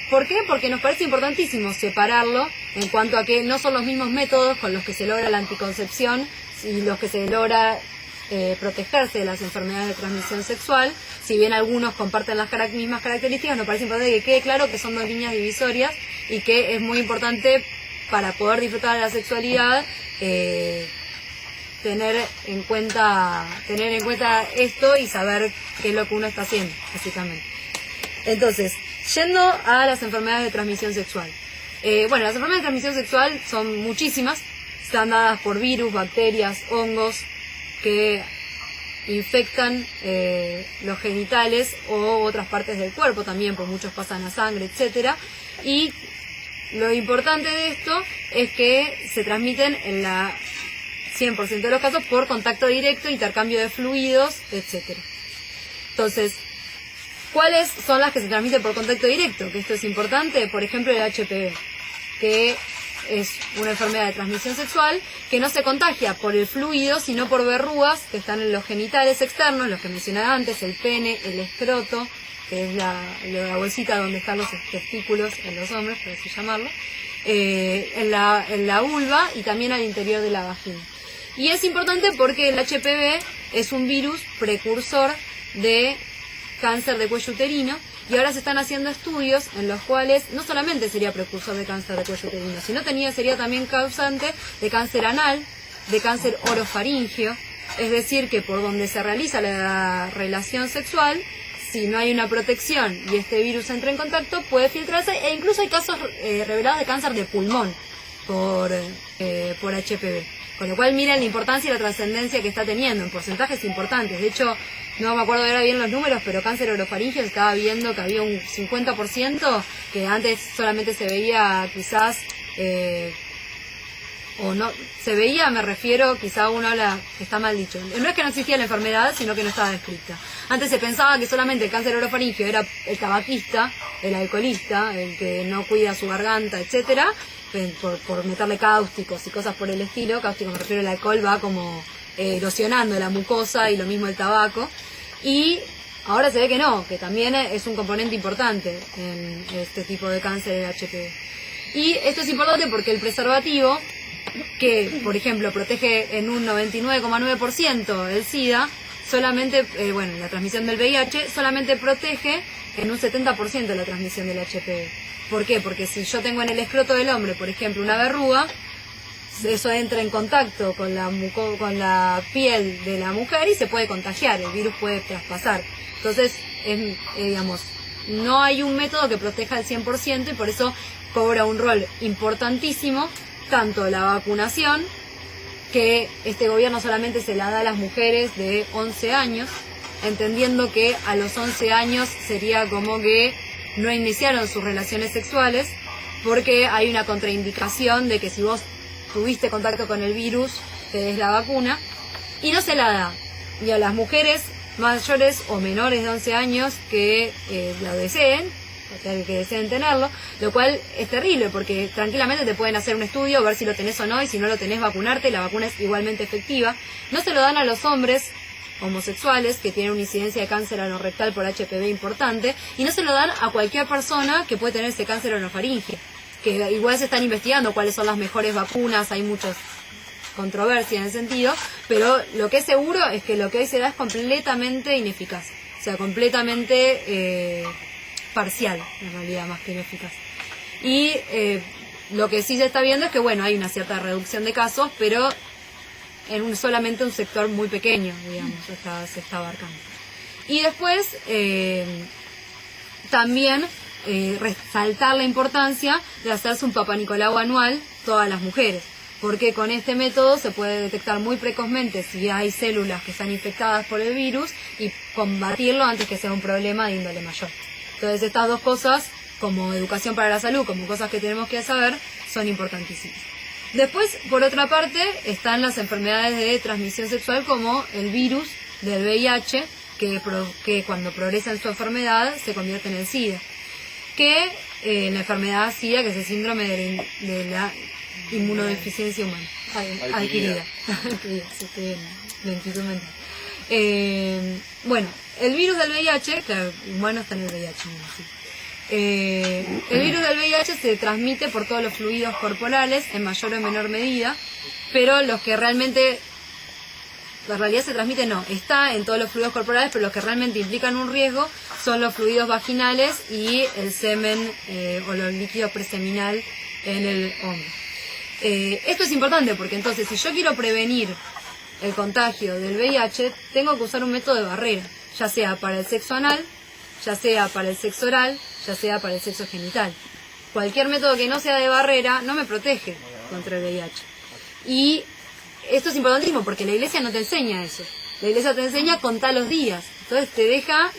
¿Por qué? Porque nos parece importantísimo separarlo en cuanto a que no son los mismos métodos con los que se logra la anticoncepción y los que se logra protegerse de las enfermedades de transmisión sexual. Si bien algunos comparten las mismas características, nos parece importante que quede claro que son 2 líneas divisorias y que es muy importante para poder disfrutar de la sexualidad tener en cuenta esto y saber qué es lo que uno está haciendo, básicamente. Entonces, yendo a las enfermedades de transmisión sexual. Las enfermedades de transmisión sexual son muchísimas, están dadas por virus, bacterias, hongos, que infectan los genitales o otras partes del cuerpo también, pues muchos pasan a sangre, etcétera. Y lo importante de esto es que se transmiten en la 100% de los casos por contacto directo, intercambio de fluidos, etcétera. Entonces, ¿cuáles son las que se transmiten por contacto directo? Que esto es importante, por ejemplo, el HPV, que es una enfermedad de transmisión sexual que no se contagia por el fluido, sino por verrugas que están en los genitales externos, los que mencionaba antes, el pene, el escroto, que es la bolsita donde están los testículos en los hombres, por así llamarlo, en la vulva y también al interior de la vagina. Y es importante porque el HPV es un virus precursor de cáncer de cuello uterino, y ahora se están haciendo estudios en los cuales no solamente sería precursor de cáncer de cuello uterino, sino sería también causante de cáncer anal, de cáncer orofaringio, es decir, que por donde se realiza la relación sexual, si no hay una protección y este virus entra en contacto, puede filtrarse, e incluso hay casos revelados de cáncer de pulmón por HPV. Con lo cual, miren la importancia y la trascendencia que está teniendo en porcentajes importantes. De hecho, no me acuerdo ahora bien los números, pero cáncer orofaringio se estaba viendo que había un 50%, que antes solamente se veía quizás, o no, se veía, me refiero, quizá uno habla, está mal dicho. No es que no existía la enfermedad, sino que no estaba descrita. Antes se pensaba que solamente el cáncer orofaringio era el tabaquista, el alcoholista, el que no cuida su garganta, etcétera, por meterle cáusticos y cosas por el estilo. Cáustico me refiero al alcohol, va como erosionando la mucosa, y lo mismo el tabaco. Y Ahora se ve que no, que también es un componente importante en este tipo de cáncer, el HPV. Y esto es importante porque el preservativo, que por ejemplo protege en un 99,9% el SIDA, solamente, la transmisión del VIH, solamente protege en un 70% la transmisión del HPV. ¿Por qué? Porque si yo tengo en el escroto del hombre, por ejemplo, una verruga, eso entra en contacto con la piel de la mujer y se puede contagiar, el virus puede traspasar. Entonces, no hay un método que proteja al 100% y por eso cobra un rol importantísimo tanto la vacunación, que este gobierno solamente se la da a las mujeres de 11 años, entendiendo que a los 11 años sería como que no iniciaron sus relaciones sexuales, porque hay una contraindicación de que si vos tuviste contacto con el virus, te des la vacuna, y no se la da ni a las mujeres mayores o menores de 11 años que lo deseen, o sea, que deseen tenerlo, lo cual es terrible porque tranquilamente te pueden hacer un estudio, ver si lo tenés o no, y si no lo tenés, vacunarte, la vacuna es igualmente efectiva. No se lo dan a los hombres homosexuales que tienen una incidencia de cáncer anorrectal por HPV importante, y no se lo dan a cualquier persona que puede tener ese cáncer orofaringeo, que igual se están investigando cuáles son las mejores vacunas, hay muchas controversias en ese sentido, pero lo que es seguro es que lo que hoy se da es completamente ineficaz, o sea, completamente parcial, en realidad, más que ineficaz. Y lo que sí se está viendo es que, hay una cierta reducción de casos, pero en solamente un sector muy pequeño, digamos, se está abarcando. Y después, también resaltar la importancia de hacerse un Papá Nicolau anual todas las mujeres, porque con este método se puede detectar muy precozmente si hay células que están infectadas por el virus y combatirlo antes que sea un problema de índole mayor. Entonces estas dos cosas, como educación para la salud, como cosas que tenemos que saber, son importantísimas. Después, por otra parte, están las enfermedades de transmisión sexual como el virus del VIH, que cuando progresa en su enfermedad se convierte en el SIDA. Que la enfermedad SIDA, que es el síndrome de la inmunodeficiencia humana adquirida. Lentitud mental. El virus del VIH, claro, humano está en el VIH. El virus del VIH se transmite por todos los fluidos corporales, en mayor o menor medida, pero los que realmente, en realidad se transmite, está en todos los fluidos corporales, pero los que realmente implican un riesgo son los fluidos vaginales y el semen o los líquidos preseminal en el hombre. Esto es importante porque entonces si yo quiero prevenir el contagio del VIH, tengo que usar un método de barrera, ya sea para el sexo anal, ya sea para el sexo oral, ya sea para el sexo genital. Cualquier método que no sea de barrera no me protege contra el VIH. Y esto es importantísimo porque la iglesia no te enseña eso. La iglesia te enseña contar los días. Entonces te deja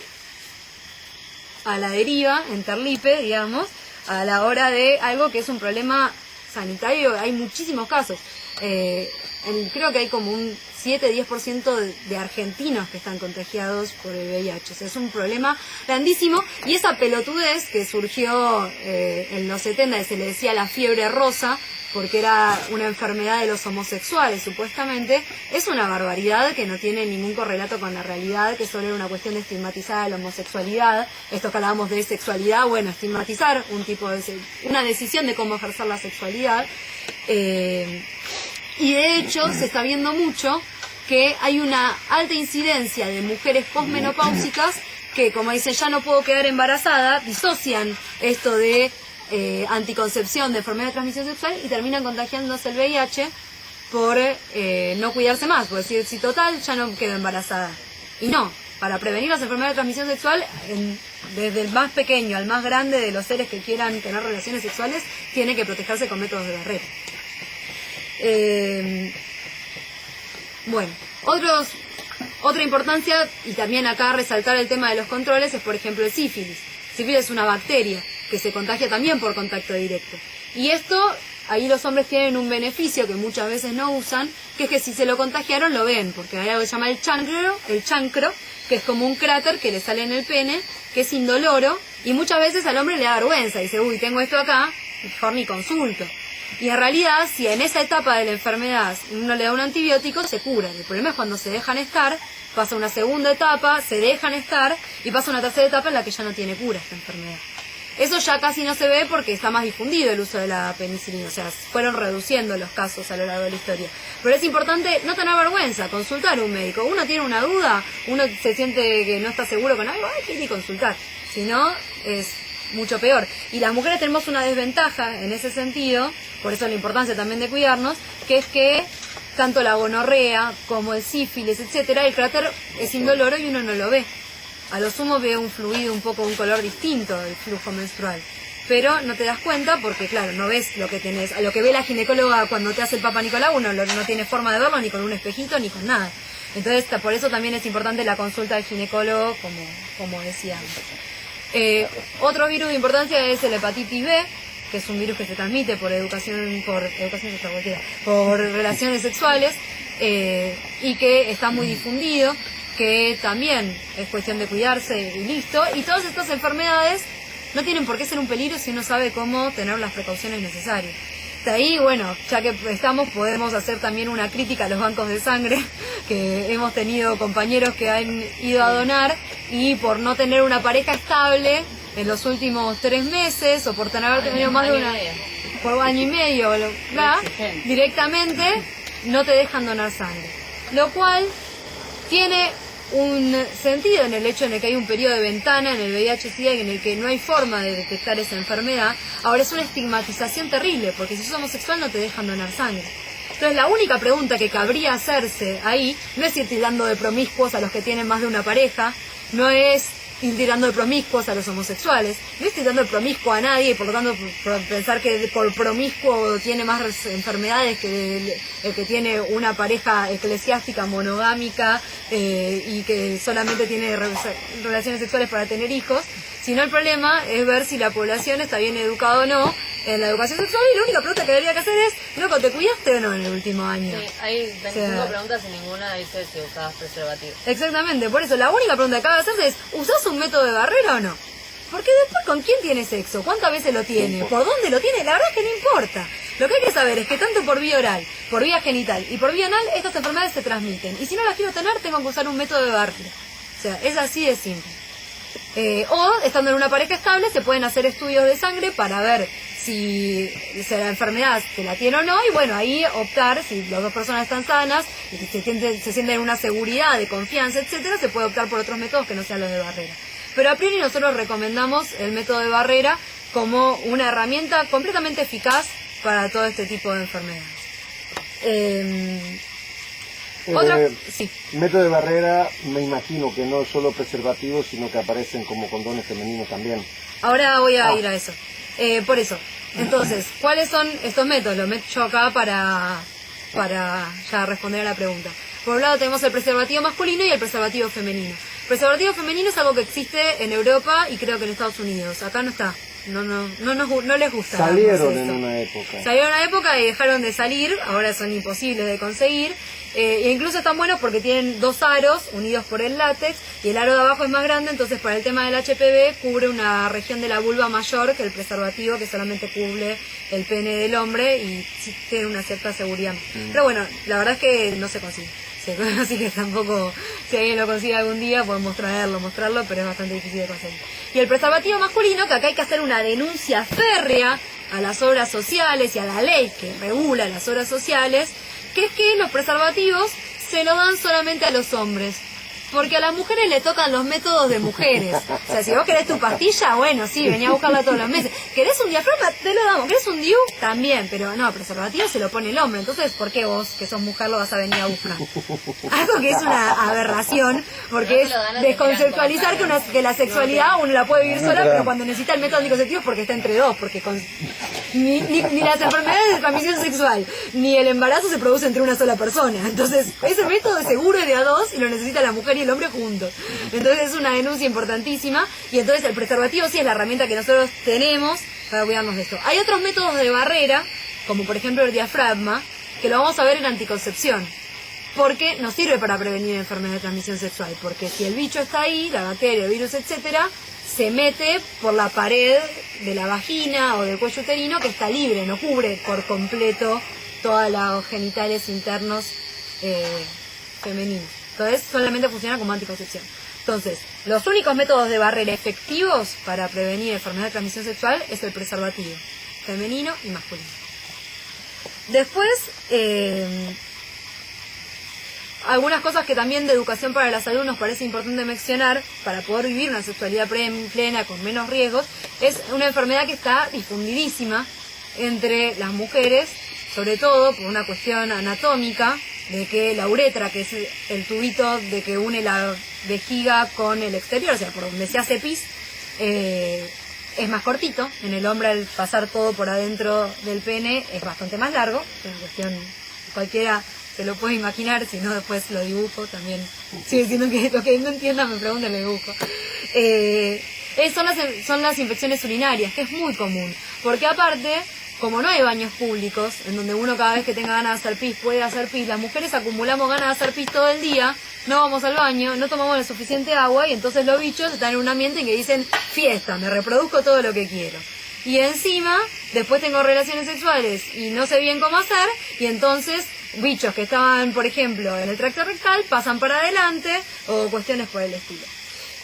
a la deriva, en terlipe, digamos, a la hora de algo que es un problema sanitario. Hay muchísimos casos. Creo que hay como un 7-10% de argentinos que están contagiados por el VIH. O sea, es un problema grandísimo. Y esa pelotudez que surgió en los 70, que se le decía la fiebre rosa, porque era una enfermedad de los homosexuales, supuestamente, es una barbaridad que no tiene ningún correlato con la realidad, que solo era una cuestión de estigmatizar la homosexualidad. Esto que hablábamos de sexualidad, estigmatizar una decisión de cómo ejercer la sexualidad. Y de hecho se está viendo mucho que hay una alta incidencia de mujeres posmenopáusicas que, como dicen, ya no puedo quedar embarazada, disocian esto de anticoncepción de enfermedad de transmisión sexual y terminan contagiándose el VIH por no cuidarse más, por decir, si total ya no quedo embarazada. Y no, para prevenir las enfermedades de transmisión sexual, desde el más pequeño al más grande de los seres que quieran tener relaciones sexuales, tiene que protegerse con métodos de barrera. Otra importancia, y también acá resaltar el tema de los controles, es por ejemplo el sífilis. Sífilis es una bacteria que se contagia también por contacto directo. Y esto, ahí los hombres tienen un beneficio que muchas veces no usan, que es que si se lo contagiaron lo ven, porque hay algo que se llama el chancro, que es como un cráter que le sale en el pene, que es indoloro, y muchas veces al hombre le da vergüenza, y dice, uy, tengo esto acá, mejor ni consulto. Y en realidad, si en esa etapa de la enfermedad uno le da un antibiótico, se cura. El problema es cuando se dejan estar, pasa una segunda etapa, se dejan estar y pasa una tercera etapa en la que ya no tiene cura esta enfermedad. Eso ya casi no se ve porque está más difundido el uso de la penicilina, o sea, fueron reduciendo los casos a lo largo de la historia. Pero es importante no tener vergüenza, consultar a un médico. Uno tiene una duda, uno se siente que no está seguro con algo, hay que ir y consultar. Si no, es mucho peor. Y las mujeres tenemos una desventaja en ese sentido, por eso la importancia también de cuidarnos, que es que tanto la gonorrea como el sífilis, etcétera, el cráter es indoloro y uno no lo ve. A lo sumo ve un fluido un poco, un color distinto del flujo menstrual. Pero no te das cuenta porque, claro, no ves lo que tenés. A lo que ve la ginecóloga cuando te hace el Papa Nicolau, uno no tiene forma de verlo ni con un espejito ni con nada. Entonces, por eso también es importante la consulta del ginecólogo, como decía antes. Otro virus de importancia es el hepatitis B, que es un virus que se transmite por por relaciones sexuales, y que está muy difundido, que también es cuestión de cuidarse y listo. Y todas estas enfermedades no tienen por qué ser un peligro si uno sabe cómo tener las precauciones necesarias. De ahí, bueno, ya que estamos, podemos hacer también una crítica a los bancos de sangre, que hemos tenido compañeros que han ido a donar y por no tener una pareja estable en los últimos 3 meses o por haber tenido más de una... por año y medio, directamente no te dejan donar sangre. Lo cual tiene un sentido en el hecho en el que hay un periodo de ventana en el VIH-Sida en el que no hay forma de detectar esa enfermedad. Ahora es una estigmatización terrible, porque si sos homosexual no te dejan donar sangre. Entonces la única pregunta que cabría hacerse ahí no es ir tirando de promiscuos a los que tienen más de una pareja, no es ir tirando de promiscuos a los homosexuales, no es tirando de promiscuo a nadie y por lo tanto por pensar que por promiscuo tiene más enfermedades que el que tiene una pareja eclesiástica monogámica y que solamente tiene relaciones sexuales para tener hijos, sino el problema es ver si la población está bien educada o no en la educación sexual, y la única pregunta que debería que hacer es, loco, ¿te cuidaste o no en el último año? Sí, hay 25 preguntas y ninguna dice si usabas preservativo. Exactamente, por eso la única pregunta que cabe hacerse es, ¿usás un método de barrera o no? Porque después, ¿con quién tiene sexo? ¿Cuántas veces lo tiene? ¿Por dónde lo tiene? La verdad es que no importa. Lo que hay que saber es que tanto por vía oral, por vía genital y por vía anal, estas enfermedades se transmiten. Y si no las quiero tener, tengo que usar un método de barrera. O sea, es así de simple. O, estando en una pareja estable, se pueden hacer estudios de sangre para ver si la enfermedad se la tiene o no, y bueno, ahí optar, si las dos personas están sanas y se sienten una seguridad de confianza, etcétera, se puede optar por otros métodos que no sean los de barrera. Pero a priori nosotros recomendamos el método de barrera como una herramienta completamente eficaz para todo este tipo de enfermedades. Sí. Método de barrera, me imagino que no solo preservativos, sino que aparecen como condones femeninos también. Ahora voy a ir a eso. Por eso, entonces, ¿cuáles son estos métodos? Los meto yo acá para ya responder a la pregunta. Por un lado tenemos el preservativo masculino y el preservativo femenino. El preservativo femenino es algo que existe en Europa y creo que en Estados Unidos. Acá no está. No les gusta. Salieron en una época. Salieron en una época y dejaron de salir, ahora son imposibles de conseguir. E incluso están buenos porque tienen 2 aros unidos por el látex y el aro de abajo es más grande, entonces para el tema del HPV cubre una región de la vulva mayor que el preservativo, que solamente cubre el pene del hombre y tiene una cierta seguridad. Pero bueno, la verdad es que no se consigue. Así que tampoco, si alguien lo consigue algún día, podemos mostrarlo, pero es bastante difícil de conseguir. Y el preservativo masculino, que acá hay que hacer una denuncia férrea a las obras sociales y a la ley que regula las obras sociales, que es que los preservativos se lo dan solamente a los hombres. Porque a las mujeres le tocan los métodos de mujeres. O sea, si vos querés tu pastilla, bueno, sí, venía a buscarla todos los meses. ¿Querés un diafragma? Te lo damos. ¿Querés un DIU? También, pero no, preservativo se lo pone el hombre. Entonces, ¿por qué vos, que sos mujer, lo vas a venir a buscar? Algo que es una aberración, porque es desconceptualizar que la sexualidad uno la puede vivir sola, pero cuando necesita el método anticonceptivo es porque está entre dos, porque ni las enfermedades de transmisión sexual, ni el embarazo se produce entre una sola persona. Entonces, ese método de seguro es de a dos y lo necesita la mujer y el hombre juntos. Entonces es una denuncia importantísima y entonces el preservativo sí es la herramienta que nosotros tenemos para cuidarnos de esto. Hay otros métodos de barrera, como por ejemplo el diafragma, que lo vamos a ver en anticoncepción, porque nos sirve para prevenir enfermedades de transmisión sexual, porque si el bicho está ahí, la bacteria, el virus, etcétera, se mete por la pared de la vagina o del cuello uterino, que está libre, no cubre por completo todos los genitales internos femeninos. Entonces solamente funciona como anticoncepción. Entonces, los únicos métodos de barrera efectivos para prevenir enfermedad de transmisión sexual es el preservativo, femenino y masculino. Después, algunas cosas que también de educación para la salud nos parece importante mencionar para poder vivir una sexualidad plena con menos riesgos, es una enfermedad que está difundidísima entre las mujeres, sobre todo por una cuestión anatómica, de que la uretra, que es el tubito de que une la vejiga con el exterior, o sea, por donde se hace pis, es más cortito. En el hombre, al pasar todo por adentro del pene, es bastante más largo. Es una cuestión, cualquiera se lo puede imaginar, si no después lo dibujo también. Sigue diciendo que lo que no entienda me pregunten, lo dibujo. Son las infecciones urinarias, que es muy común, porque aparte, como no hay baños públicos, en donde uno cada vez que tenga ganas de hacer pis puede hacer pis, las mujeres acumulamos ganas de hacer pis todo el día, no vamos al baño, no tomamos la suficiente agua y entonces los bichos están en un ambiente en que dicen fiesta, me reproduzco todo lo que quiero. Y encima, después tengo relaciones sexuales y no sé bien cómo hacer, y entonces bichos que estaban, por ejemplo, en el tracto rectal pasan para adelante o cuestiones por el estilo.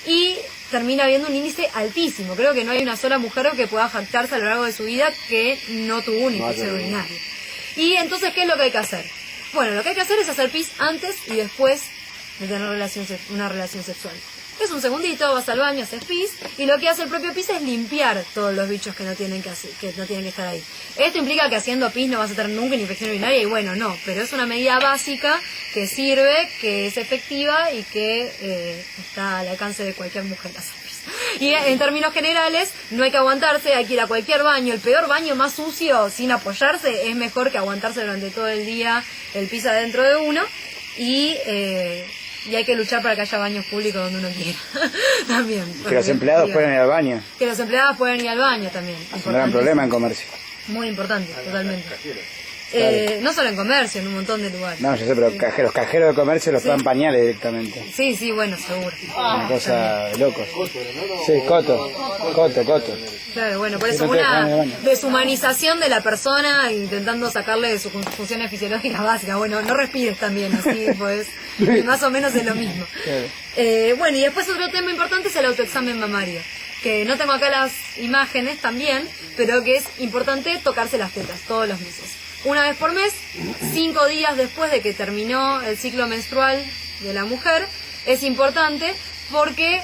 Y termina habiendo un índice altísimo. Creo que no hay una sola mujer que pueda jactarse a lo largo de su vida que no tuvo una infección urinaria. Y entonces, ¿qué es lo que hay que hacer? Bueno, lo que hay que hacer es hacer pis antes y después de tener una relación sexual. Es un segundito, vas al baño, haces pis, y lo que hace el propio pis es limpiar todos los bichos que no tienen que estar ahí. Esto implica que haciendo pis no vas a tener nunca una infección urinaria, y bueno, no, pero es una medida básica que sirve, que es efectiva y que está al alcance de cualquier mujer hacer pis. Y en términos generales, no hay que aguantarse, hay que ir a cualquier baño. El peor baño más sucio, sin apoyarse, es mejor que aguantarse durante todo el día el pis adentro de uno, y hay que luchar para que haya baños públicos donde uno quiera. También. Que los empleados puedan ir al baño. Que los empleados puedan ir al baño también. Es un gran problema en comercio. Muy importante, totalmente. No solo en comercio, en un montón de lugares. No, yo sé, pero los cajeros de comercio los dan pañales directamente. Sí, sí, bueno, seguro. Una cosa de locos. Sí, coto. Claro, bueno, por eso una deshumanización de la persona, intentando sacarle de sus funciones fisiológicas básicas. Bueno, no respires también, así pues más o menos es lo mismo. Bueno, y después otro tema importante es el autoexamen mamario, que no tengo acá las imágenes también, pero que es importante tocarse las tetas todos los meses. Una vez por mes, 5 días después de que terminó el ciclo menstrual de la mujer, es importante porque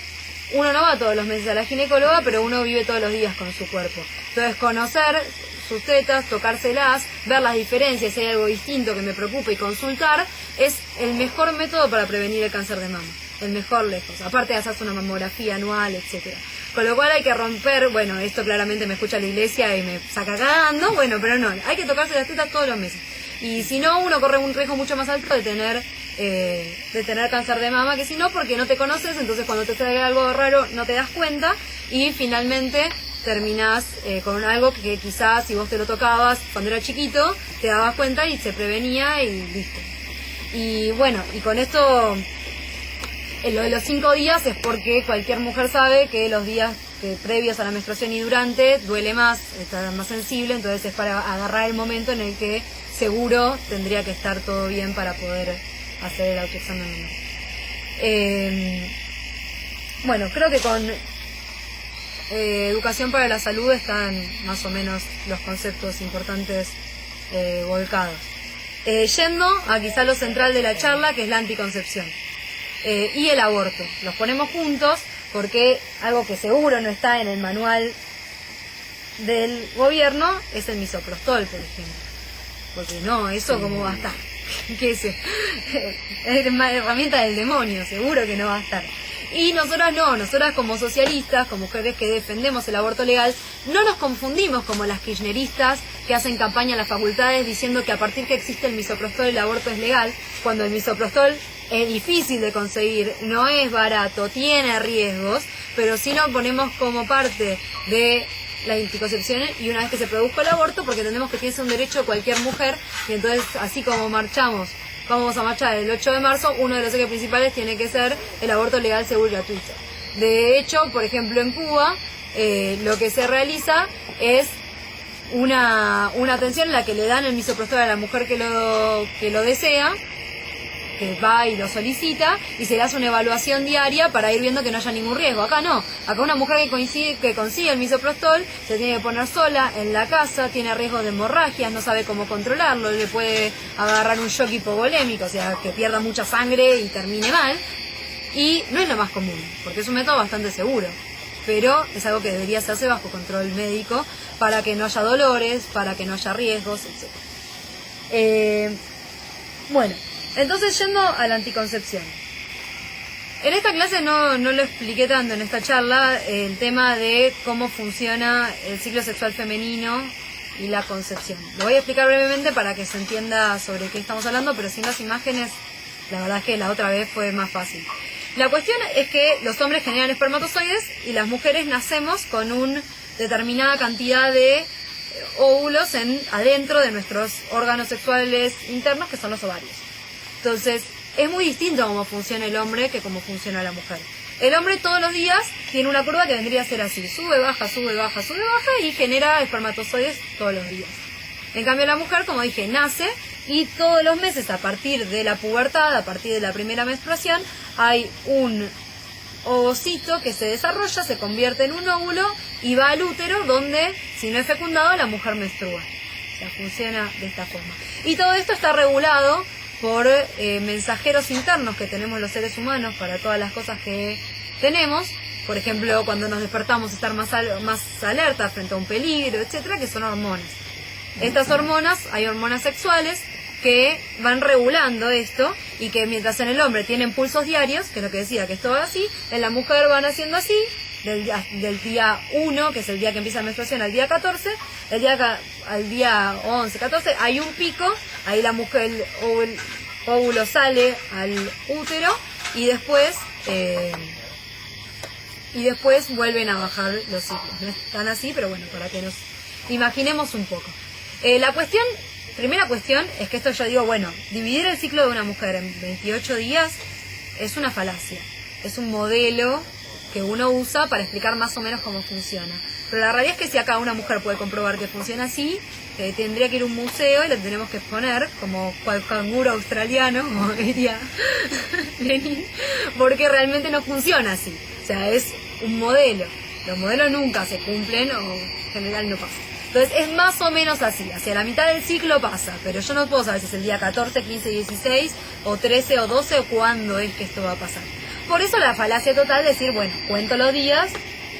uno no va todos los meses a la ginecóloga, pero uno vive todos los días con su cuerpo. Entonces, conocer sus tetas, tocárselas, ver las diferencias, si hay algo distinto que me preocupe y consultar, es el mejor método para prevenir el cáncer de mama. El mejor lejos. Aparte de hacerse una mamografía anual, etcétera. Con lo cual hay que romper, bueno, esto claramente me escucha la iglesia y me saca cagando, bueno, pero no, hay que tocarse las tetas todos los meses. Y si no, uno corre un riesgo mucho más alto de tener cáncer de mama, que si no, porque no te conoces, entonces cuando te sale algo raro no te das cuenta y finalmente terminás con algo que quizás si vos te lo tocabas cuando era chiquito, te dabas cuenta y se prevenía y listo. Y bueno, y con esto, lo de los 5 días es porque cualquier mujer sabe que los días previos a la menstruación y durante duele más, está más sensible, entonces es para agarrar el momento en el que seguro tendría que estar todo bien para poder hacer el autoexamen. Bueno, creo que con educación para la salud están más o menos los conceptos importantes volcados. Yendo a quizá lo central de la charla, que es la anticoncepción y el aborto. Los ponemos juntos porque algo que seguro no está en el manual del gobierno es el misoprostol, por ejemplo. Porque no, eso cómo va a estar. ¿Qué es? Es una herramienta del demonio, seguro que no va a estar. Y nosotras no, nosotras como socialistas, como mujeres que defendemos el aborto legal, no nos confundimos como las kirchneristas que hacen campaña en las facultades diciendo que a partir que existe el misoprostol el aborto es legal, cuando el misoprostol es difícil de conseguir, no es barato, tiene riesgos, pero sí lo ponemos como parte de la anticoncepción y una vez que se produzca el aborto, porque entendemos que tiene un derecho cualquier mujer, y entonces así como marchamos, vamos a marchar el 8 de marzo, uno de los ejes principales tiene que ser el aborto legal, seguro y gratuito. De hecho, por ejemplo en Cuba, lo que se realiza es una atención en la que le dan el misoprostol a la mujer que lo desea, que va y lo solicita y se le hace una evaluación diaria para ir viendo que no haya ningún riesgo. Acá no, acá una mujer que consigue el misoprostol se tiene que poner sola en la casa, tiene riesgo de hemorragias, no sabe cómo controlarlo, le puede agarrar un shock hipovolémico, o sea, que pierda mucha sangre y termine mal. Y no es lo más común, porque es un método bastante seguro, pero es algo que debería hacerse bajo control médico para que no haya dolores, para que no haya riesgos, etc. Bueno, entonces yendo a la anticoncepción. En esta clase no lo expliqué tanto en esta charla, el tema de cómo funciona el ciclo sexual femenino y la concepción. Lo voy a explicar brevemente para que se entienda sobre qué estamos hablando, pero sin las imágenes, la verdad es que la otra vez fue más fácil. La cuestión es que los hombres generan espermatozoides y las mujeres nacemos con una determinada cantidad de óvulos adentro de nuestros órganos sexuales internos, que son los ovarios. Entonces, es muy distinto cómo funciona el hombre que cómo funciona la mujer. El hombre todos los días tiene una curva que vendría a ser así, sube, baja, sube, baja, sube, baja, y genera espermatozoides todos los días. En cambio, la mujer, como dije, nace y todos los meses, a partir de la pubertad, a partir de la primera menstruación, hay un ovocito que se desarrolla, se convierte en un óvulo y va al útero, donde, si no es fecundado, la mujer menstrua. O sea, funciona de esta forma. Y todo esto está regulado por mensajeros internos que tenemos los seres humanos para todas las cosas que tenemos. Por ejemplo, cuando nos despertamos, estar más alerta frente a un peligro, etcétera, que son hormonas. Estas hormonas, hay hormonas sexuales que van regulando esto, y que mientras en el hombre tienen pulsos diarios, que es lo que decía, que es todo así, en la mujer van haciendo así, del día 1, que es el día que empieza la menstruación, al día 14, al día 11, 14, hay un pico, ahí la mujer, el óvulo sale al útero, y después vuelven a bajar los ciclos. No es tan así, pero bueno, para que nos imaginemos un poco. Primera cuestión es que esto yo digo, bueno, dividir el ciclo de una mujer en 28 días es una falacia. Es un modelo que uno usa para explicar más o menos cómo funciona. Pero la realidad es que si acá una mujer puede comprobar que funciona así, tendría que ir a un museo y la tenemos que exponer como cual canguro australiano, como diría Lenin, porque realmente no funciona así. O sea, es un modelo. Los modelos nunca se cumplen o en general no pasan. Entonces es más o menos así, hacia la mitad del ciclo pasa, pero yo no puedo saber si es el día 14, 15, 16, o 13 o 12, o cuándo es que esto va a pasar. Por eso la falacia total de decir, bueno, cuento los días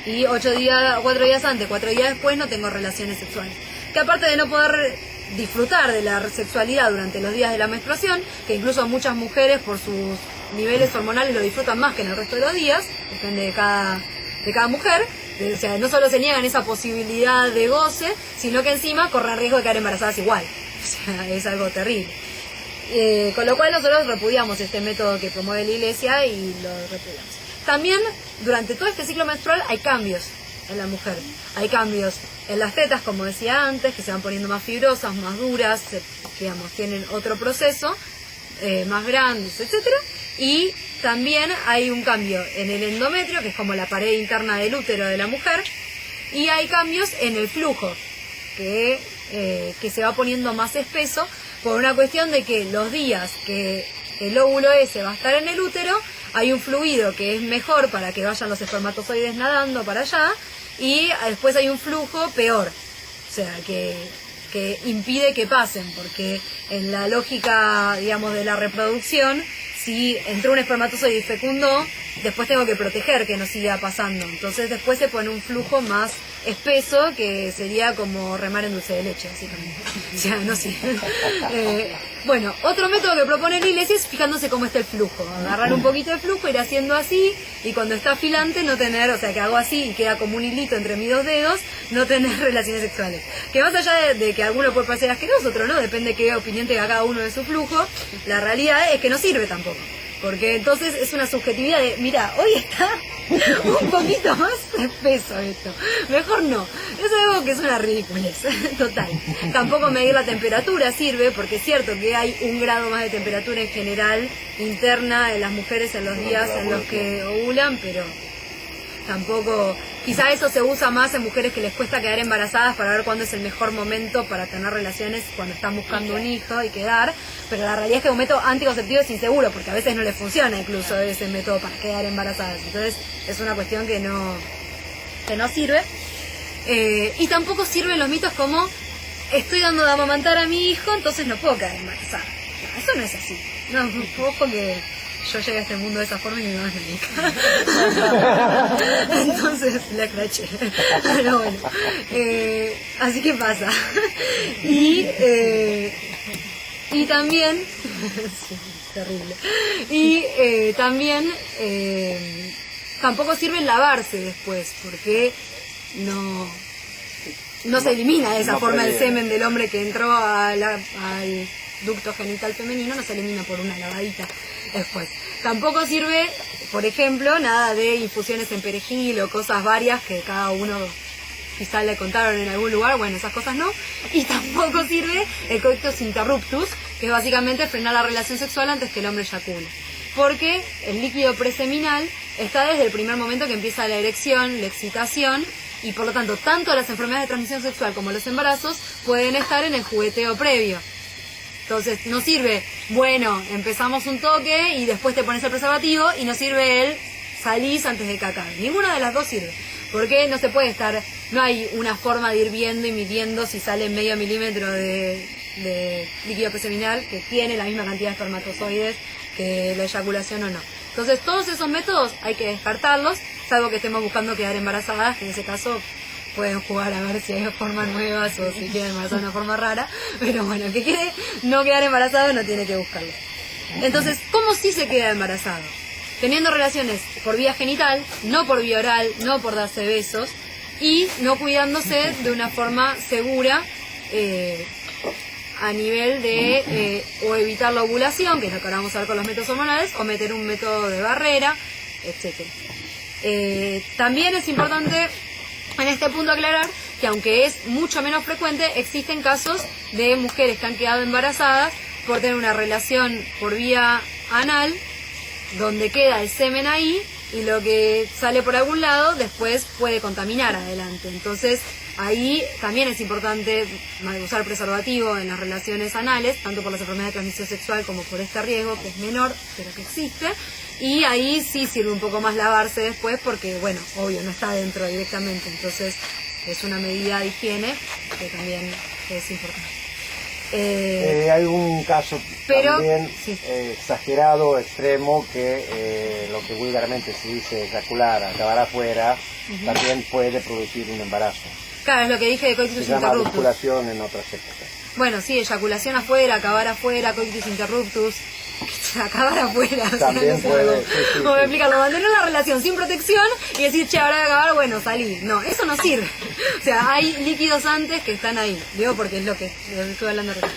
y 4 días antes, 4 días después no tengo relaciones sexuales. Que aparte de no poder disfrutar de la sexualidad durante los días de la menstruación, que incluso muchas mujeres por sus niveles hormonales lo disfrutan más que en el resto de los días, depende de cada mujer. O sea, no solo se niegan esa posibilidad de goce, sino que encima corren riesgo de quedar embarazadas igual. O sea, es algo terrible. Con lo cual nosotros repudiamos este método que promueve la Iglesia y lo repudiamos. También, durante todo este ciclo menstrual hay cambios en la mujer. Hay cambios en las tetas, como decía antes, que se van poniendo más fibrosas, más duras, digamos, tienen otro proceso, más grandes, etcétera. Y también hay un cambio en el endometrio, que es como la pared interna del útero de la mujer, y hay cambios en el flujo, que se va poniendo más espeso por una cuestión de que los días que el óvulo ese va a estar en el útero, hay un fluido que es mejor para que vayan los espermatozoides nadando para allá, y después hay un flujo peor, o sea, que impide que pasen, porque en la lógica, digamos, de la reproducción, si entró un espermatozoide y fecundó, después tengo que proteger que no siga pasando. Entonces después se pone un flujo más espeso, que sería como remar en dulce de leche, básicamente. O sea, no sé. Bueno, otro método que propone la Iglesia es fijándose cómo está el flujo. Agarrar un poquito de flujo, ir haciendo así, y cuando está afilante no tener, o sea, que hago así y queda como un hilito entre mis dos dedos, no tener relaciones sexuales. Que más allá de que a alguno puede parecer asqueroso, otro no, depende de qué opinión tenga cada uno de su flujo, la realidad es que no sirve tampoco. Porque entonces es una subjetividad de, mira, hoy está un poquito más espeso esto. Mejor no. Es algo que es una ridiculez, total. Tampoco medir la temperatura sirve, porque es cierto que hay 1 grado más de temperatura en general interna en las mujeres en los días en los que ovulan, pero tampoco, quizá eso se usa más en mujeres que les cuesta quedar embarazadas para ver cuándo es el mejor momento para tener relaciones cuando están buscando un hijo y quedar, pero la realidad es que un método anticonceptivo es inseguro, porque a veces no les funciona incluso ese método para quedar embarazadas, entonces es una cuestión que no sirve. Y tampoco sirven los mitos como estoy dando de amamantar a mi hijo, entonces no puedo quedar embarazada. No, eso no es así. No, ojo que yo llegué a este mundo de esa forma y mi mamá es médica. Entonces la escraché. Pero bueno. Así que pasa. Y también... sí, terrible. Y también... tampoco sirve lavarse después, porque no se elimina de esa forma el semen del hombre que entró al ducto genital femenino, no se elimina por una lavadita después. Tampoco sirve, por ejemplo, nada de infusiones en perejil o cosas varias que cada uno quizá le contaron en algún lugar, bueno, esas cosas no. Y tampoco sirve el coitus interruptus, que es básicamente frenar la relación sexual antes que el hombre eyacule. Porque el líquido preseminal está desde el primer momento que empieza la erección, la excitación, y por lo tanto, tanto las enfermedades de transmisión sexual como los embarazos pueden estar en el jugueteo previo. Entonces, no sirve, bueno, empezamos un toque y después te pones el preservativo, y no sirve el salís antes de que acabe. Ninguna de las dos sirve, porque no se puede estar, no hay una forma de ir viendo y midiendo si sale medio milímetro de líquido preseminal que tiene la misma cantidad de espermatozoides que la eyaculación o no. Entonces, todos esos métodos hay que descartarlos, salvo que estemos buscando quedar embarazadas, que en ese caso pueden jugar a ver si hay formas nuevas o si quieren embarazar de una forma rara, pero bueno, el que quiere no quedar embarazado no tiene que buscarlo. Entonces, ¿cómo sí se queda embarazado? Teniendo relaciones por vía genital, no por vía oral, no por darse besos, y no cuidándose de una forma segura, a nivel de o evitar la ovulación, que es lo que ahora vamos a ver con los métodos hormonales, o meter un método de barrera, etc. También es importante en este punto aclarar que aunque es mucho menos frecuente, existen casos de mujeres que han quedado embarazadas por tener una relación por vía anal, donde queda el semen ahí, y lo que sale por algún lado después puede contaminar adelante. Entonces, ahí también es importante usar preservativo en las relaciones anales, tanto por las enfermedades de transmisión sexual como por este riesgo, que es menor, pero que existe. Y ahí sí sirve un poco más lavarse después porque, bueno, obvio, no está dentro directamente. Entonces, es una medida de higiene que también es importante. Hay un caso pero, también sí. Exagerado, extremo, que lo que vulgarmente se dice eyacular, acabar afuera, también puede producir un embarazo. Claro, es lo que dije de coitus Se llama interruptus. eyaculación en otras épocas. Bueno, sí, eyaculación afuera, acabar afuera, coitus interruptus, acabar afuera. También o sea, no sé puede, cómo explicarlo, mantener una relación sin protección y decir, che, ahora de acabar, bueno, salí. No, eso no sirve. O sea, hay líquidos antes que están ahí, digo, porque es lo que estuve hablando recién.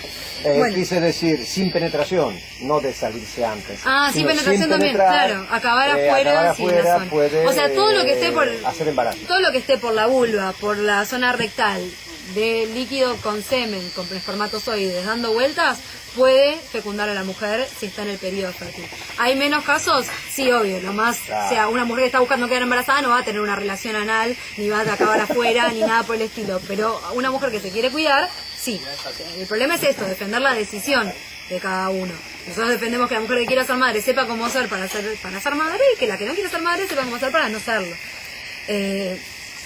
Bueno. Quise decir, sin penetración, no de salirse antes. Ah, sin sino penetración también, penetrar, claro, acabar afuera, sí, en la zona. Puede, o sea, todo lo que esté por hacer embarazo. Todo lo que esté por la vulva, por la zona rectal, de líquido con semen, con espermatozoides dando vueltas, puede fecundar a la mujer si está en el periodo fértil. ¿Hay menos casos? Sí, obvio, lo más, o sea, una mujer que está buscando quedar embarazada no va a tener una relación anal, ni va a acabar afuera, ni nada por el estilo, pero una mujer que se quiere cuidar, sí. El problema es esto, defender la decisión de cada uno. Nosotros defendemos que la mujer que quiera ser madre sepa cómo hacer para ser madre, y que la que no quiere ser madre sepa cómo hacer para no serlo.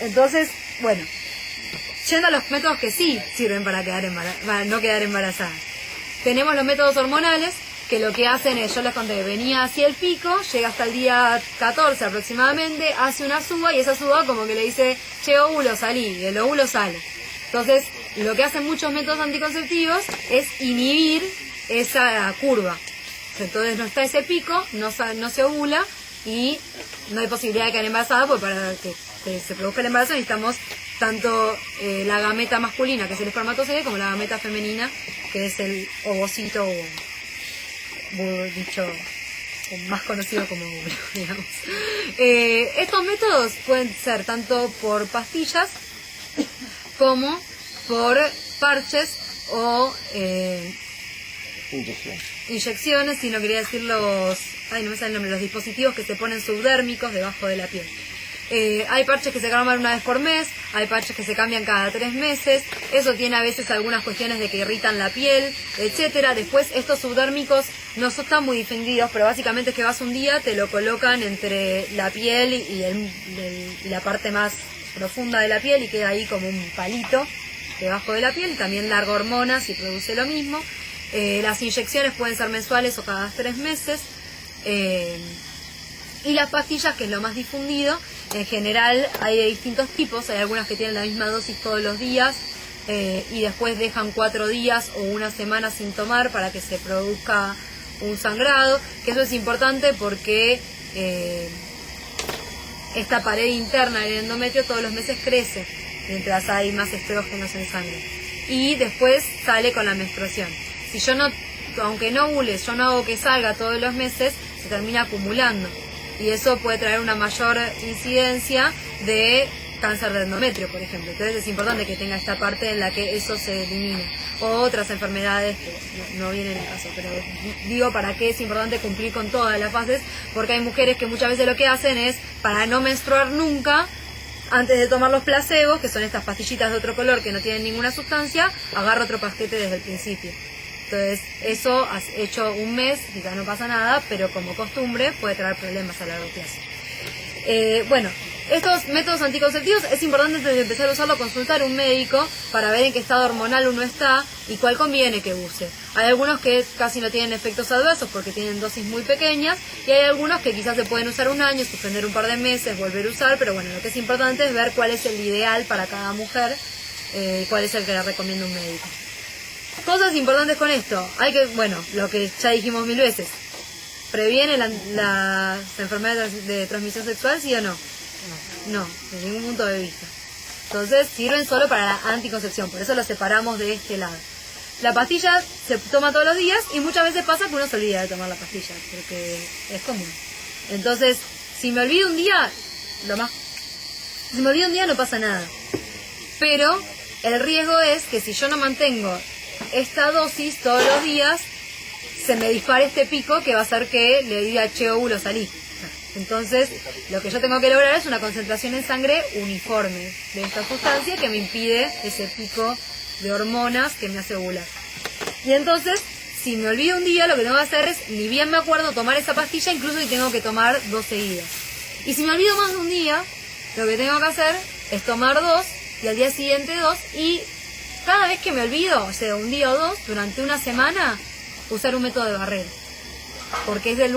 Entonces, bueno, yendo a los métodos que sí sirven para no quedar embarazada. Tenemos los métodos hormonales, que lo que hacen es, yo les conté, venía hacia el pico, llega hasta el día 14 aproximadamente, hace una suba, y esa suba como que le dice, che, óvulo, salí, y el óvulo sale. Entonces, lo que hacen muchos métodos anticonceptivos es inhibir esa curva. Entonces no está ese pico, no se ovula, y no hay posibilidad de quedar embarazada, porque para que se produzca el embarazo necesitamos tanto la gameta masculina, que es el espermatozoide, como la gameta femenina, que es el ovocito, o dicho, más conocido como óvulo, digamos. Estos métodos pueden ser tanto por pastillas como por parches o inyecciones, si no quería decir no me sale el nombre, los dispositivos que se ponen subdérmicos debajo de la piel. Hay parches que se cambian una vez por mes, hay parches que se cambian cada 3 meses, eso tiene a veces algunas cuestiones de que irritan la piel, etcétera. Después estos subdérmicos no están muy difundidos, pero básicamente es que vas un día, te lo colocan entre la piel y la parte más profunda de la piel y queda ahí como un palito debajo de la piel, también larga hormonas y produce lo mismo. Las inyecciones pueden ser mensuales o cada 3 meses. Y las pastillas, que es lo más difundido, en general hay de distintos tipos, hay algunas que tienen la misma dosis todos los días y después dejan 4 días o una semana sin tomar para que se produzca un sangrado, que eso es importante porque esta pared interna del endometrio todos los meses crece mientras hay más estrógenos en sangre y después sale con la menstruación. Si yo no, aunque no ovules, yo no hago que salga todos los meses, se termina acumulando. Y eso puede traer una mayor incidencia de cáncer de endometrio, por ejemplo. Entonces es importante que tenga esta parte en la que eso se elimine. O otras enfermedades que no vienen al caso, pero digo para qué es importante cumplir con todas las fases, porque hay mujeres que muchas veces lo que hacen es, para no menstruar nunca, antes de tomar los placebos, que son estas pastillitas de otro color que no tienen ninguna sustancia, agarra otro paquete desde el principio. Entonces, eso has hecho un mes, quizás no pasa nada, pero como costumbre puede traer problemas a largo plazo. Bueno, estos métodos anticonceptivos es importante antes de empezar a usarlo consultar a un médico para ver en qué estado hormonal uno está y cuál conviene que use. Hay algunos que casi no tienen efectos adversos porque tienen dosis muy pequeñas y hay algunos que quizás se pueden usar un año, suspender un par de meses, volver a usar, pero bueno, lo que es importante es ver cuál es el ideal para cada mujer, cuál es el que le recomienda un médico. Cosas importantes con esto, hay que, bueno, lo que ya dijimos 1000 veces, ¿previene las enfermedades de transmisión sexual, sí o no? No, de ningún punto de vista. Entonces sirven solo para la anticoncepción, por eso lo separamos de este lado. La pastilla se toma todos los días y muchas veces pasa que uno se olvida de tomar la pastilla, porque es común. Entonces, si me olvido un día, no pasa nada. Pero el riesgo es que si yo no mantengo esta dosis todos los días, se me dispara este pico que va a hacer que le diga, che, óvulo, salí. Entonces, lo que yo tengo que lograr es una concentración en sangre uniforme de esta sustancia que me impide ese pico de hormonas que me hace ovular. Y entonces, si me olvido un día, lo que tengo que hacer es, ni bien me acuerdo, tomar esa pastilla, incluso si tengo que tomar 2 seguidas. Y si me olvido más de un día, lo que tengo que hacer es tomar 2 y al día siguiente 2 y cada vez que me olvido, o sea, un día o 2, durante una semana, usar un método de barrera. Porque es la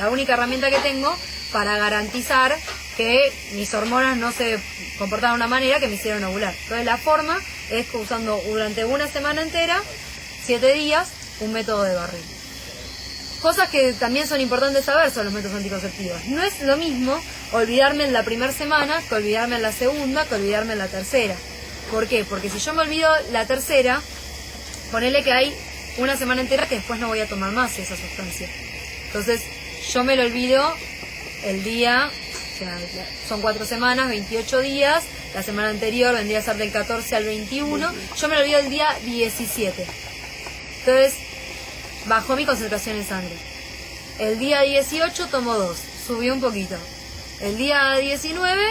única herramienta que tengo para garantizar que mis hormonas no se comportaban de una manera que me hicieron ovular. Entonces la forma es usando durante una semana entera, 7 días, un método de barrera. Cosas que también son importantes saber sobre los métodos anticonceptivos. No es lo mismo olvidarme en la primera semana que olvidarme en la segunda, que olvidarme en la tercera. ¿Por qué? Porque si yo me olvido la tercera, ponele que hay una semana entera que después no voy a tomar más esa sustancia. Entonces, yo me lo olvido el día, o sea, son 4 semanas, 28 días, la semana anterior vendría a ser del 14 al 21, yo me lo olvido el día 17. Entonces, bajó mi concentración en sangre. El día 18 tomo 2, subí un poquito. El día 19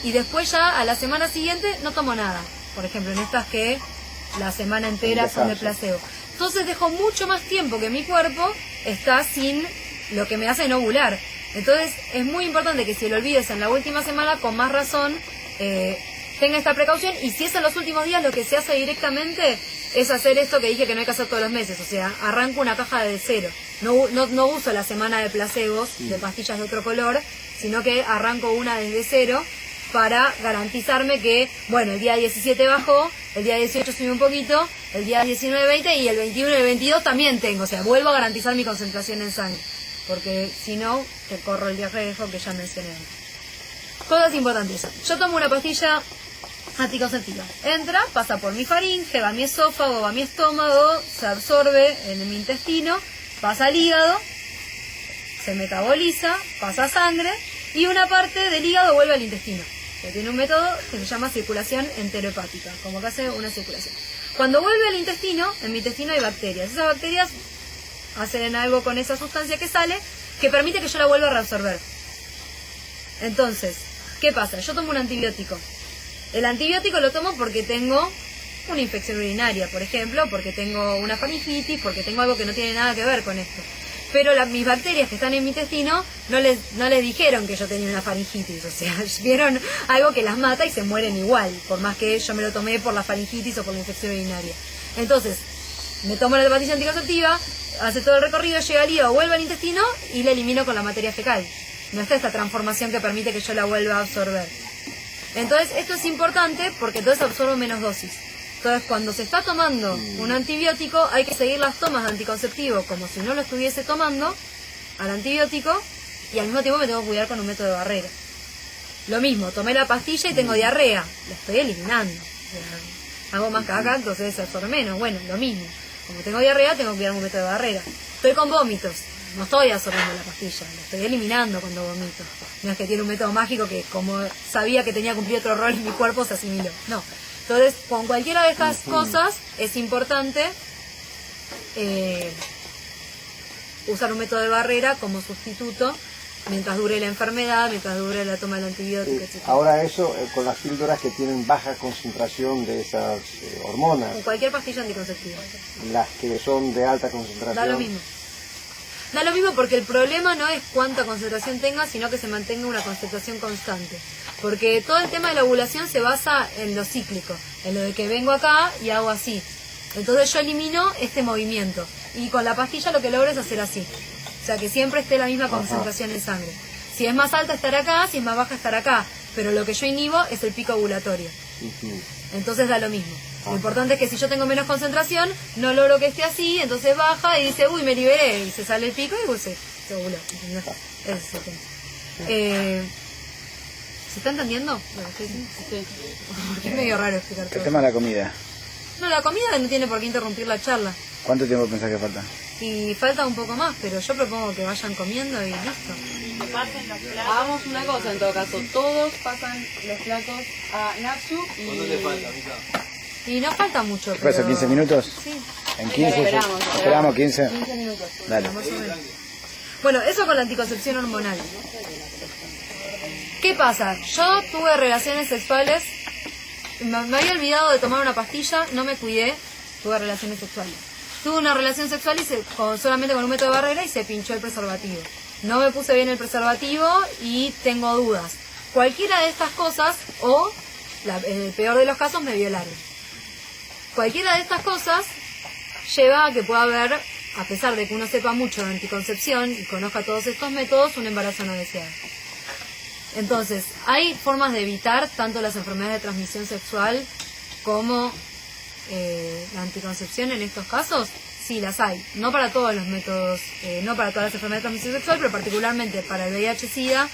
y después ya a la semana siguiente no tomo nada. Por ejemplo, en estas que la semana entera son de placebo. Entonces dejo mucho más tiempo que mi cuerpo está sin lo que me hace no ovular. Entonces es muy importante que si lo olvides en la última semana, con más razón, tenga esta precaución. Y si es en los últimos días, lo que se hace directamente es hacer esto que dije que no hay que hacer todos los meses. O sea, arranco una caja de cero. No uso la semana de placebos, de pastillas de otro color, sino que arranco una desde cero para garantizarme que, bueno, el día 17 bajó, el día 18 subí un poquito, el día 19, 20 y el 21 y el 22 también tengo. O sea, vuelvo a garantizar mi concentración en sangre, porque si no, te corro el riesgo que ya mencioné antes. Cosas importantes. Yo tomo una pastilla anticonceptiva. Entra, pasa por mi faringe, va a mi esófago, va a mi estómago, se absorbe en mi intestino, pasa al hígado, se metaboliza, pasa a sangre y una parte del hígado vuelve al intestino. Que tiene un método que se llama circulación enterohepática, como que hace una circulación. Cuando vuelve al intestino, en mi intestino hay bacterias. Esas bacterias hacen algo con esa sustancia que sale que permite que yo la vuelva a reabsorber. Entonces, ¿qué pasa? Yo tomo un antibiótico. El antibiótico lo tomo porque tengo una infección urinaria, por ejemplo, porque tengo una faringitis, porque tengo algo que no tiene nada que ver con esto. Pero mis bacterias que están en mi intestino no les dijeron que yo tenía una faringitis, o sea, vieron algo que las mata y se mueren igual, por más que yo me lo tomé por la faringitis o por la infección urinaria. Entonces, me tomo la pastilla anticonceptiva, hace todo el recorrido, llega al hígado, vuelve al intestino y la elimino con la materia fecal. No está esta transformación que permite que yo la vuelva a absorber. Entonces, esto es importante porque entonces absorbo menos dosis. Entonces, cuando se está tomando un antibiótico, hay que seguir las tomas de anticonceptivo como si no lo estuviese tomando al antibiótico y al mismo tiempo me tengo que cuidar con un método de barrera. Lo mismo, tomé la pastilla y tengo diarrea, la estoy eliminando. O sea, hago más caca, entonces absorbe menos. Bueno, lo mismo. Como tengo diarrea, tengo que cuidar un método de barrera. Estoy con vómitos, no estoy absorbiendo la pastilla, la estoy eliminando cuando vomito. No es que tiene un método mágico que como sabía que tenía que cumplir otro rol en mi cuerpo se asimiló. No. Entonces, con cualquiera de estas cosas es importante usar un método de barrera como sustituto mientras dure la enfermedad, mientras dure la toma del antibiótico, etc. Ahora eso con las píldoras que tienen baja concentración de esas hormonas, Con cualquier pastilla anticonceptiva. las que son de alta concentración. Da lo mismo. Da lo mismo porque el problema no es cuánta concentración tenga, sino que se mantenga una concentración constante. Porque todo el tema de la ovulación se basa en lo cíclico, en lo de que vengo acá y hago así. Entonces yo elimino este movimiento. Y con la pastilla lo que logro es hacer así. O sea, que siempre esté la misma concentración en sangre. Si es más alta, estar acá, si es más baja, estar acá. Pero lo que yo inhibo es el pico ovulatorio. Entonces da lo mismo. Lo importante es que si yo tengo menos concentración, no logro que esté así, entonces baja y dice, uy, me liberé, y se sale el pico y se ovuló. ¿Entendés? Ese es el tema. ¿Se está entendiendo? Bueno, sí. Porque es medio raro explicar todo. El tema de la comida. No, la comida no tiene por qué interrumpir la charla. ¿Cuánto tiempo pensás que falta? Y falta un poco más, pero yo propongo que vayan comiendo y listo. Hagamos una cosa en todo caso. Todos pasan los platos a Natsu y... Y no falta mucho, ¿Qué pasa, 15 minutos? Sí. ¿En 15? Esperamos 15. 15 minutos. Dale. Más o menos. Bueno, eso con la anticoncepción hormonal. ¿Qué pasa? Yo tuve relaciones sexuales, me había olvidado de tomar una pastilla, no me cuidé, tuve relaciones sexuales. Tuve una relación sexual y solamente con un método de barrera y se pinchó el preservativo. No me puse bien el preservativo y tengo dudas. Cualquiera de estas cosas, o en el peor de los casos, me violaron. Cualquiera de estas cosas lleva a que pueda haber, a pesar de que uno sepa mucho de anticoncepción y conozca todos estos métodos, un embarazo no deseado. Entonces, hay formas de evitar tanto las enfermedades de transmisión sexual como la anticoncepción en estos casos. Sí, las hay. No para todos los métodos, no para todas las enfermedades de transmisión sexual, pero particularmente para el VIH-Sida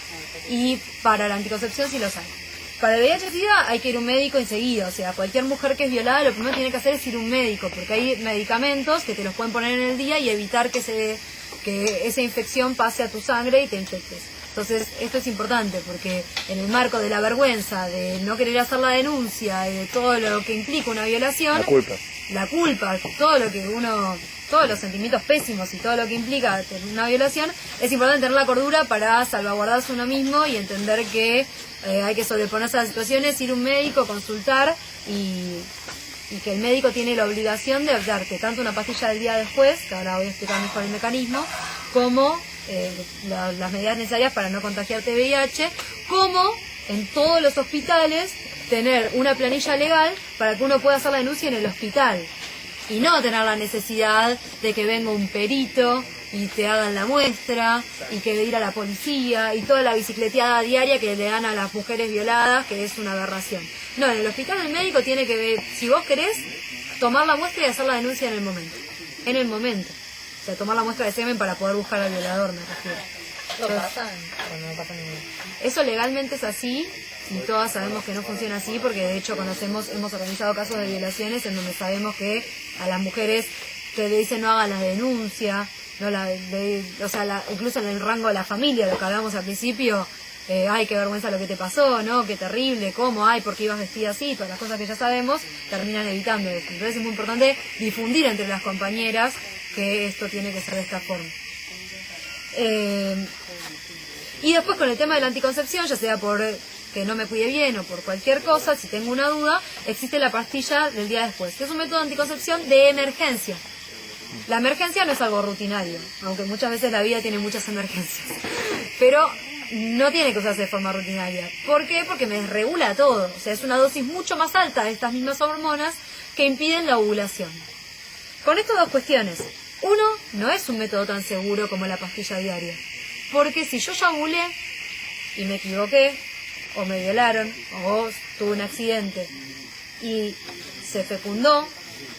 y para la anticoncepción sí los hay. Para el VIH-Sida hay que ir a un médico enseguida, o sea, cualquier mujer que es violada lo primero que tiene que hacer es ir a un médico, porque hay medicamentos que te los pueden poner en el día y evitar que esa infección pase a tu sangre y te infectes. Entonces, esto es importante porque en el marco de la vergüenza, de no querer hacer la denuncia, de todo lo que implica una violación, la culpa, todo lo que todos los sentimientos pésimos y todo lo que implica tener una violación, es importante tener la cordura para salvaguardarse uno mismo y entender que hay que sobreponerse a las situaciones, ir a un médico, consultar y que el médico tiene la obligación de darte tanto una pastilla del día después, que ahora voy a explicar mejor el mecanismo, como las medidas necesarias para no contagiarte VIH, como en todos los hospitales tener una planilla legal para que uno pueda hacer la denuncia en el hospital y no tener la necesidad de que venga un perito y te hagan la muestra y que de ir a la policía y toda la bicicleteada diaria que le dan a las mujeres violadas, que es una aberración. No, en el hospital el médico tiene que ver, si vos querés, tomar la muestra y hacer la denuncia en el momento. En el momento. O sea, tomar la muestra de semen para poder buscar al violador, me refiero. ¿Lo pasan? Bueno, no pasa ningún. Eso legalmente es así y todas sabemos que no funciona así porque de hecho hemos organizado casos de violaciones en donde sabemos que a las mujeres te le dicen no hagan la denuncia, no incluso en el rango de la familia, lo que hablábamos al principio, ay, qué vergüenza lo que te pasó, ¿no? Qué terrible, cómo, ay, por qué ibas vestida así, todas las cosas que ya sabemos, terminan evitando eso. Entonces es muy importante difundir entre las compañeras que esto tiene que ser de esta forma. Y después con el tema de la anticoncepción, ya sea por que no me cuide bien o por cualquier cosa, si tengo una duda, existe la pastilla del día después, que es un método de anticoncepción de emergencia. La emergencia no es algo rutinario, aunque muchas veces la vida tiene muchas emergencias. Pero no tiene que usarse de forma rutinaria. ¿Por qué? Porque me desregula todo. O sea, es una dosis mucho más alta de estas mismas hormonas que impiden la ovulación. Con estas dos cuestiones. Uno, no es un método tan seguro como la pastilla diaria. Porque si yo ya ovulé y me equivoqué, o me violaron, o tuve un accidente y se fecundó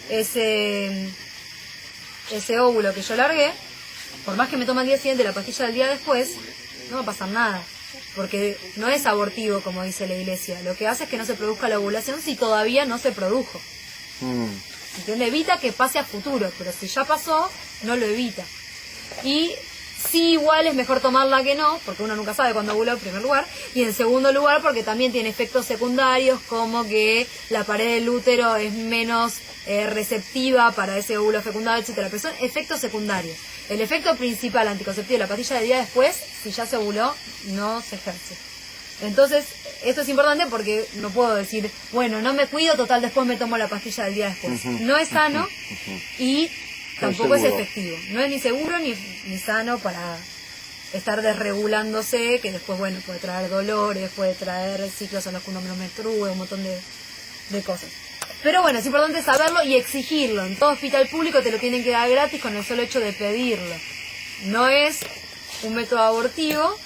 ese óvulo que yo largué, por más que me tome al día siguiente la pastilla del día después, no va a pasar nada, porque no es abortivo como dice la iglesia. Lo que hace es que no se produzca la ovulación si todavía no se produjo. ¿Entiende? Evita que pase a futuro, pero si ya pasó, no lo evita. Y sí, igual es mejor tomarla que no, porque uno nunca sabe cuándo ovula en primer lugar, y en segundo lugar porque también tiene efectos secundarios como que la pared del útero es menos receptiva para ese óvulo fecundado, etcétera. Pero son efectos secundarios. El efecto principal anticonceptivo de la pastilla del día después, si ya se ovuló, no se ejerce. Entonces, esto es importante porque no puedo decir, bueno, no me cuido, total, después me tomo la pastilla del día después. No es sano y tampoco es efectivo. No es ni seguro ni sano para estar desregulándose, que después, bueno, puede traer dolores, puede traer ciclos en los que uno no menstrue, un montón de cosas. Pero bueno, es importante saberlo y exigirlo. En todo hospital público te lo tienen que dar gratis con el solo hecho de pedirlo. No es un método abortivo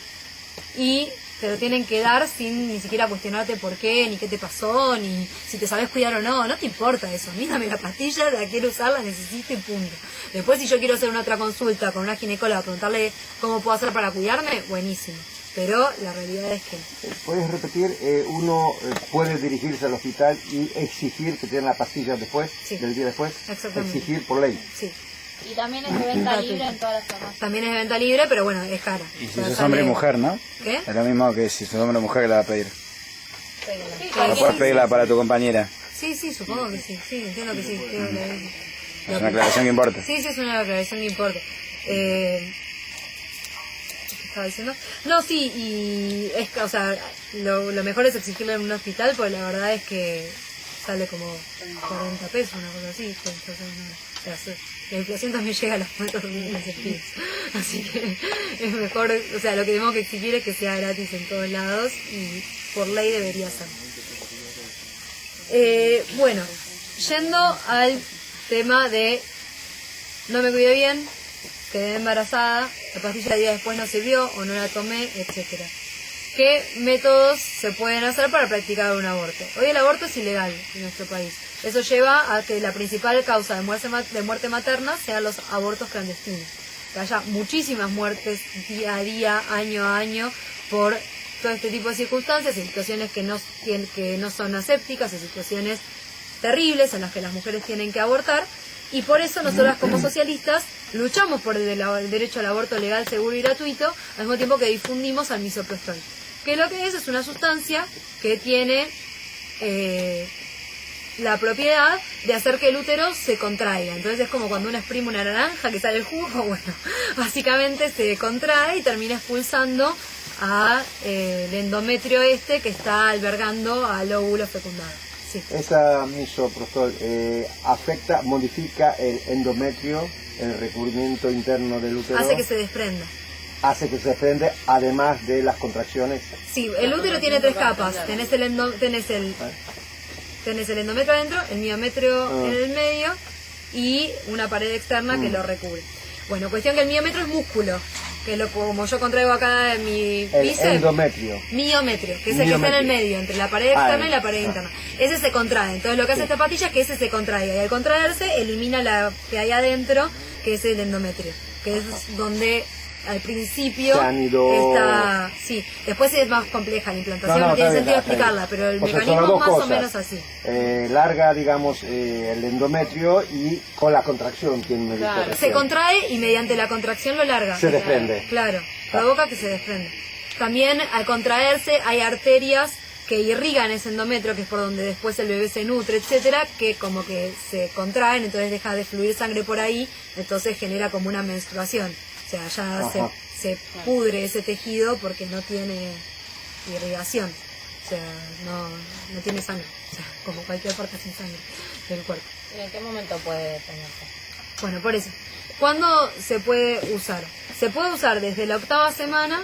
y te lo tienen que dar sin ni siquiera cuestionarte por qué, ni qué te pasó, ni si te sabes cuidar o no. No te importa eso. A mí dame la pastilla, la quiero usar, la necesito y punto. Después, si yo quiero hacer una otra consulta con una ginecóloga, preguntarle cómo puedo hacer para cuidarme, buenísimo. Pero la realidad es que... ¿Puedes repetir? Uno puede dirigirse al hospital y exigir que tengan la pastilla después, Sí. del día después. Exactamente. Exigir por ley. Sí. Y también es de venta libre en todas las farmacias. También es de venta libre, pero bueno, es cara. Y O si sea, sos sale- hombre y mujer, ¿no? ¿Qué? Es lo mismo que si sos hombre o mujer que la va a pedir. Sí, O puedes pedirla para tu compañera. Sí, supongo que sí. Sí, entiendo que sí. Es una aclaración que importa. Sí, es una aclaración que importa. ¿Qué estaba diciendo? No, sí, y es que, o sea, lo mejor es exigirlo en un hospital, porque la verdad es que sale como 40 pesos, una cosa así. Entonces, o sea, la inflación también llega a los momentos necesarios. Así que es mejor, o sea, lo que tenemos que exigir es que sea gratis en todos lados y por ley debería ser. Bueno, yendo al tema de no me cuidé bien, quedé embarazada, la pastilla del día después no sirvió o no la tomé, etcétera. ¿Qué métodos se pueden hacer para practicar un aborto? Hoy el aborto es ilegal en nuestro país. Eso lleva a que la principal causa de muerte materna sean los abortos clandestinos. Que haya muchísimas muertes día a día, año a año, por todo este tipo de circunstancias, en situaciones que no son asépticas, en situaciones terribles en las que las mujeres tienen que abortar. Y por eso nosotras como socialistas luchamos por el derecho al aborto legal, seguro y gratuito, al mismo tiempo que difundimos al misoprostol. Que lo que es una sustancia que tiene la propiedad de hacer que el útero se contraiga. Entonces es como cuando uno exprime una naranja que sale el jugo, bueno, básicamente se contrae y termina expulsando el endometrio que está albergando al óvulo fecundado. Sí. Esa misoprostol afecta, modifica el endometrio, el recubrimiento interno del útero. Hace que se desprenda. Hace que se desprende, además de las contracciones. Sí, el útero tiene 3 capas. Tenés el endometrio adentro, el miometrio en el medio y una pared externa que lo recubre. Bueno, cuestión que el miometrio es músculo, que como yo contraigo acá en mi bíceps. El endometrio. Miometrio, que es el que está en el medio, entre la pared externa y la pared interna. Ese se contrae. Entonces lo que hace esta pastilla es que ese se contraiga. Y al contraerse, elimina la que hay adentro, que es el endometrio. Que es donde al principio está... Sí, después es más compleja la implantación, no tiene sentido explicarla, pero el mecanismo más o menos así. Larga, digamos, el endometrio y con la contracción tiene una se contrae y mediante la contracción lo larga. Se desprende. Claro, provoca que se desprenda. También al contraerse hay arterias que irrigan ese endometrio, que es por donde después el bebé se nutre, etcétera, que como que se contraen, entonces deja de fluir sangre por ahí, entonces genera como una menstruación. O sea, ya se pudre ese tejido porque no tiene irrigación, o sea, no tiene sangre, o sea, como cualquier parte sin sangre del cuerpo. ¿Y en qué momento puede tenerse? Bueno, por eso. ¿Cuándo se puede usar? Se puede usar desde la 8ª semana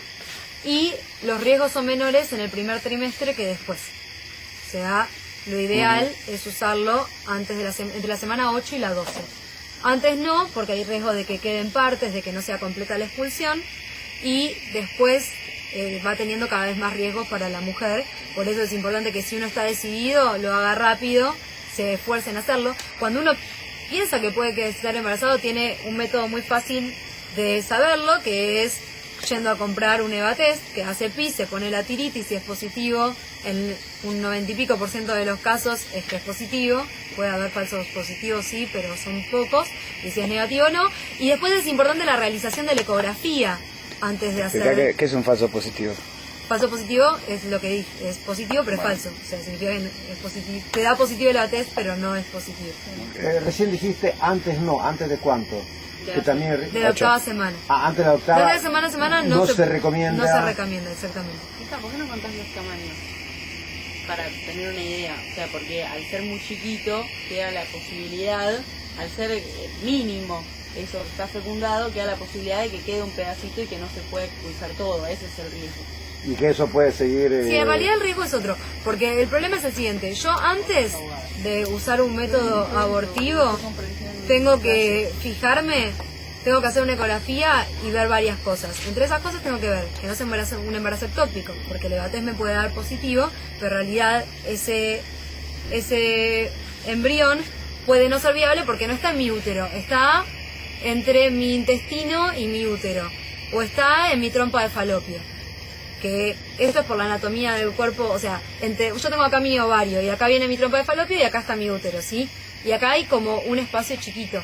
y los riesgos son menores en el primer trimestre que después. O sea, lo ideal es usarlo antes de entre la semana 8 y la 12. Antes no, porque hay riesgo de que queden partes, de que no sea completa la expulsión, y después va teniendo cada vez más riesgos para la mujer. Por eso es importante que si uno está decidido, lo haga rápido, se esfuerce en hacerlo. Cuando uno piensa que puede estar embarazado, tiene un método muy fácil de saberlo, que es yendo a comprar un EVA test, que hace PIS, se pone la tirita y si es positivo, en un 90 y pico % de los casos es que es positivo. Puede haber falsos positivos, sí, pero son pocos, y si es negativo no. Y después es importante la realización de la ecografía antes de hacer... ¿Qué es un falso positivo? Falso positivo es lo que dije, es positivo pero es falso, o sea, significa que es positivo, te da positivo el EVA test pero no es positivo. Recién dijiste antes no, ¿antes de cuánto? Que también... De la 8ª semana. Antes de la 8ª. De semana a semana no se recomienda. No se recomienda, exactamente. ¿Por qué no contás los tamaños? Para tener una idea, o sea, porque al ser muy chiquito queda la posibilidad, al ser mínimo eso está fecundado, queda la posibilidad de que quede un pedacito y que no se puede expulsar todo, ese es el riesgo. Y que eso puede seguir... Sí, en realidad el riesgo es otro, porque el problema es el siguiente: yo antes de usar un método abortivo tengo que fijarme, tengo que hacer una ecografía y ver varias cosas. Entre esas cosas tengo que ver que no sea un embarazo ectópico, porque el EVA test me puede dar positivo, pero en realidad ese embrión puede no ser viable porque no está en mi útero, está entre mi intestino y mi útero, o está en mi trompa de falopio. Que esto es por la anatomía del cuerpo, o sea, yo tengo acá mi ovario y acá viene mi trompa de falopio y acá está mi útero, ¿sí? Y acá hay como un espacio chiquito,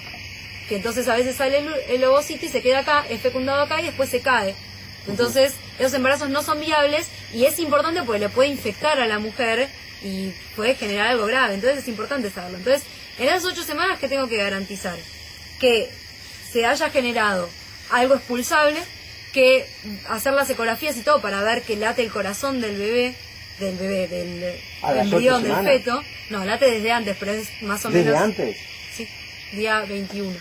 que entonces a veces sale el ovocito y se queda acá, es fecundado acá y después se cae. Entonces esos embarazos no son viables y es importante porque le puede infectar a la mujer y puede generar algo grave, entonces es importante saberlo. Entonces, en esas 8 semanas, ¿qué tengo que garantizar? Que se haya generado algo expulsable, que hacer las ecografías y todo para ver que late el corazón del embrión, del feto. No, late desde antes, pero es más o menos... ¿Desde antes? Sí, día 21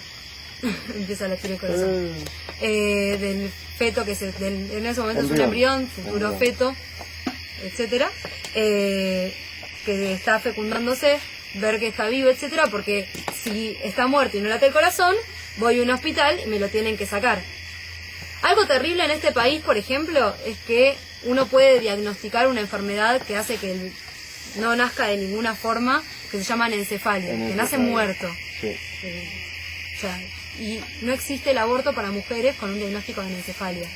empieza a latir el corazón. Del feto, que en ese momento es un embrión, futuro feto, etcétera, que está fecundándose, ver que está vivo, etcétera, porque si está muerto y no late el corazón, voy a un hospital y me lo tienen que sacar. Algo terrible en este país, por ejemplo, es que uno puede diagnosticar una enfermedad que hace que no nazca de ninguna forma, que se llama anencefalia, que nace muerto. Sí. O sea, y no existe el aborto para mujeres con un diagnóstico de anencefalia.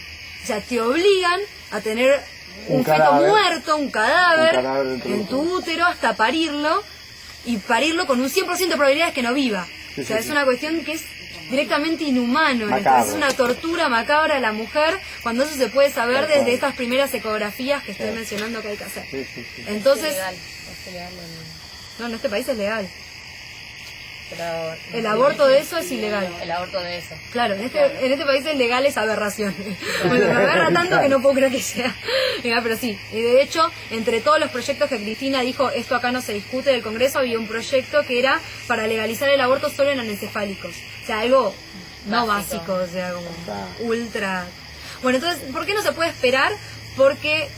O sea, te obligan a tener un feto muerto, un cadáver en tu útero hasta parirlo, y parirlo con un 100% de probabilidades que no viva. O sea, es una cuestión que es directamente inhumano. Entonces, es una tortura macabra a la mujer, cuando eso se puede saber desde estas primeras ecografías que estoy mencionando que hay que hacer. Entonces, Es legal no, en este país es legal. pero El aborto de eso es ilegal. el aborto de eso. Claro, en este país es legal esa aberración. Bueno, me agarra tanto que no puedo creer que sea. Mira, pero sí. Y de hecho, entre todos los proyectos que Cristina dijo, esto acá no se discute del Congreso, había un proyecto que era para legalizar el aborto solo en anencefálicos. O sea, algo no básico, o sea, como ultra... Bueno, entonces, ¿por qué no se puede esperar? Porque...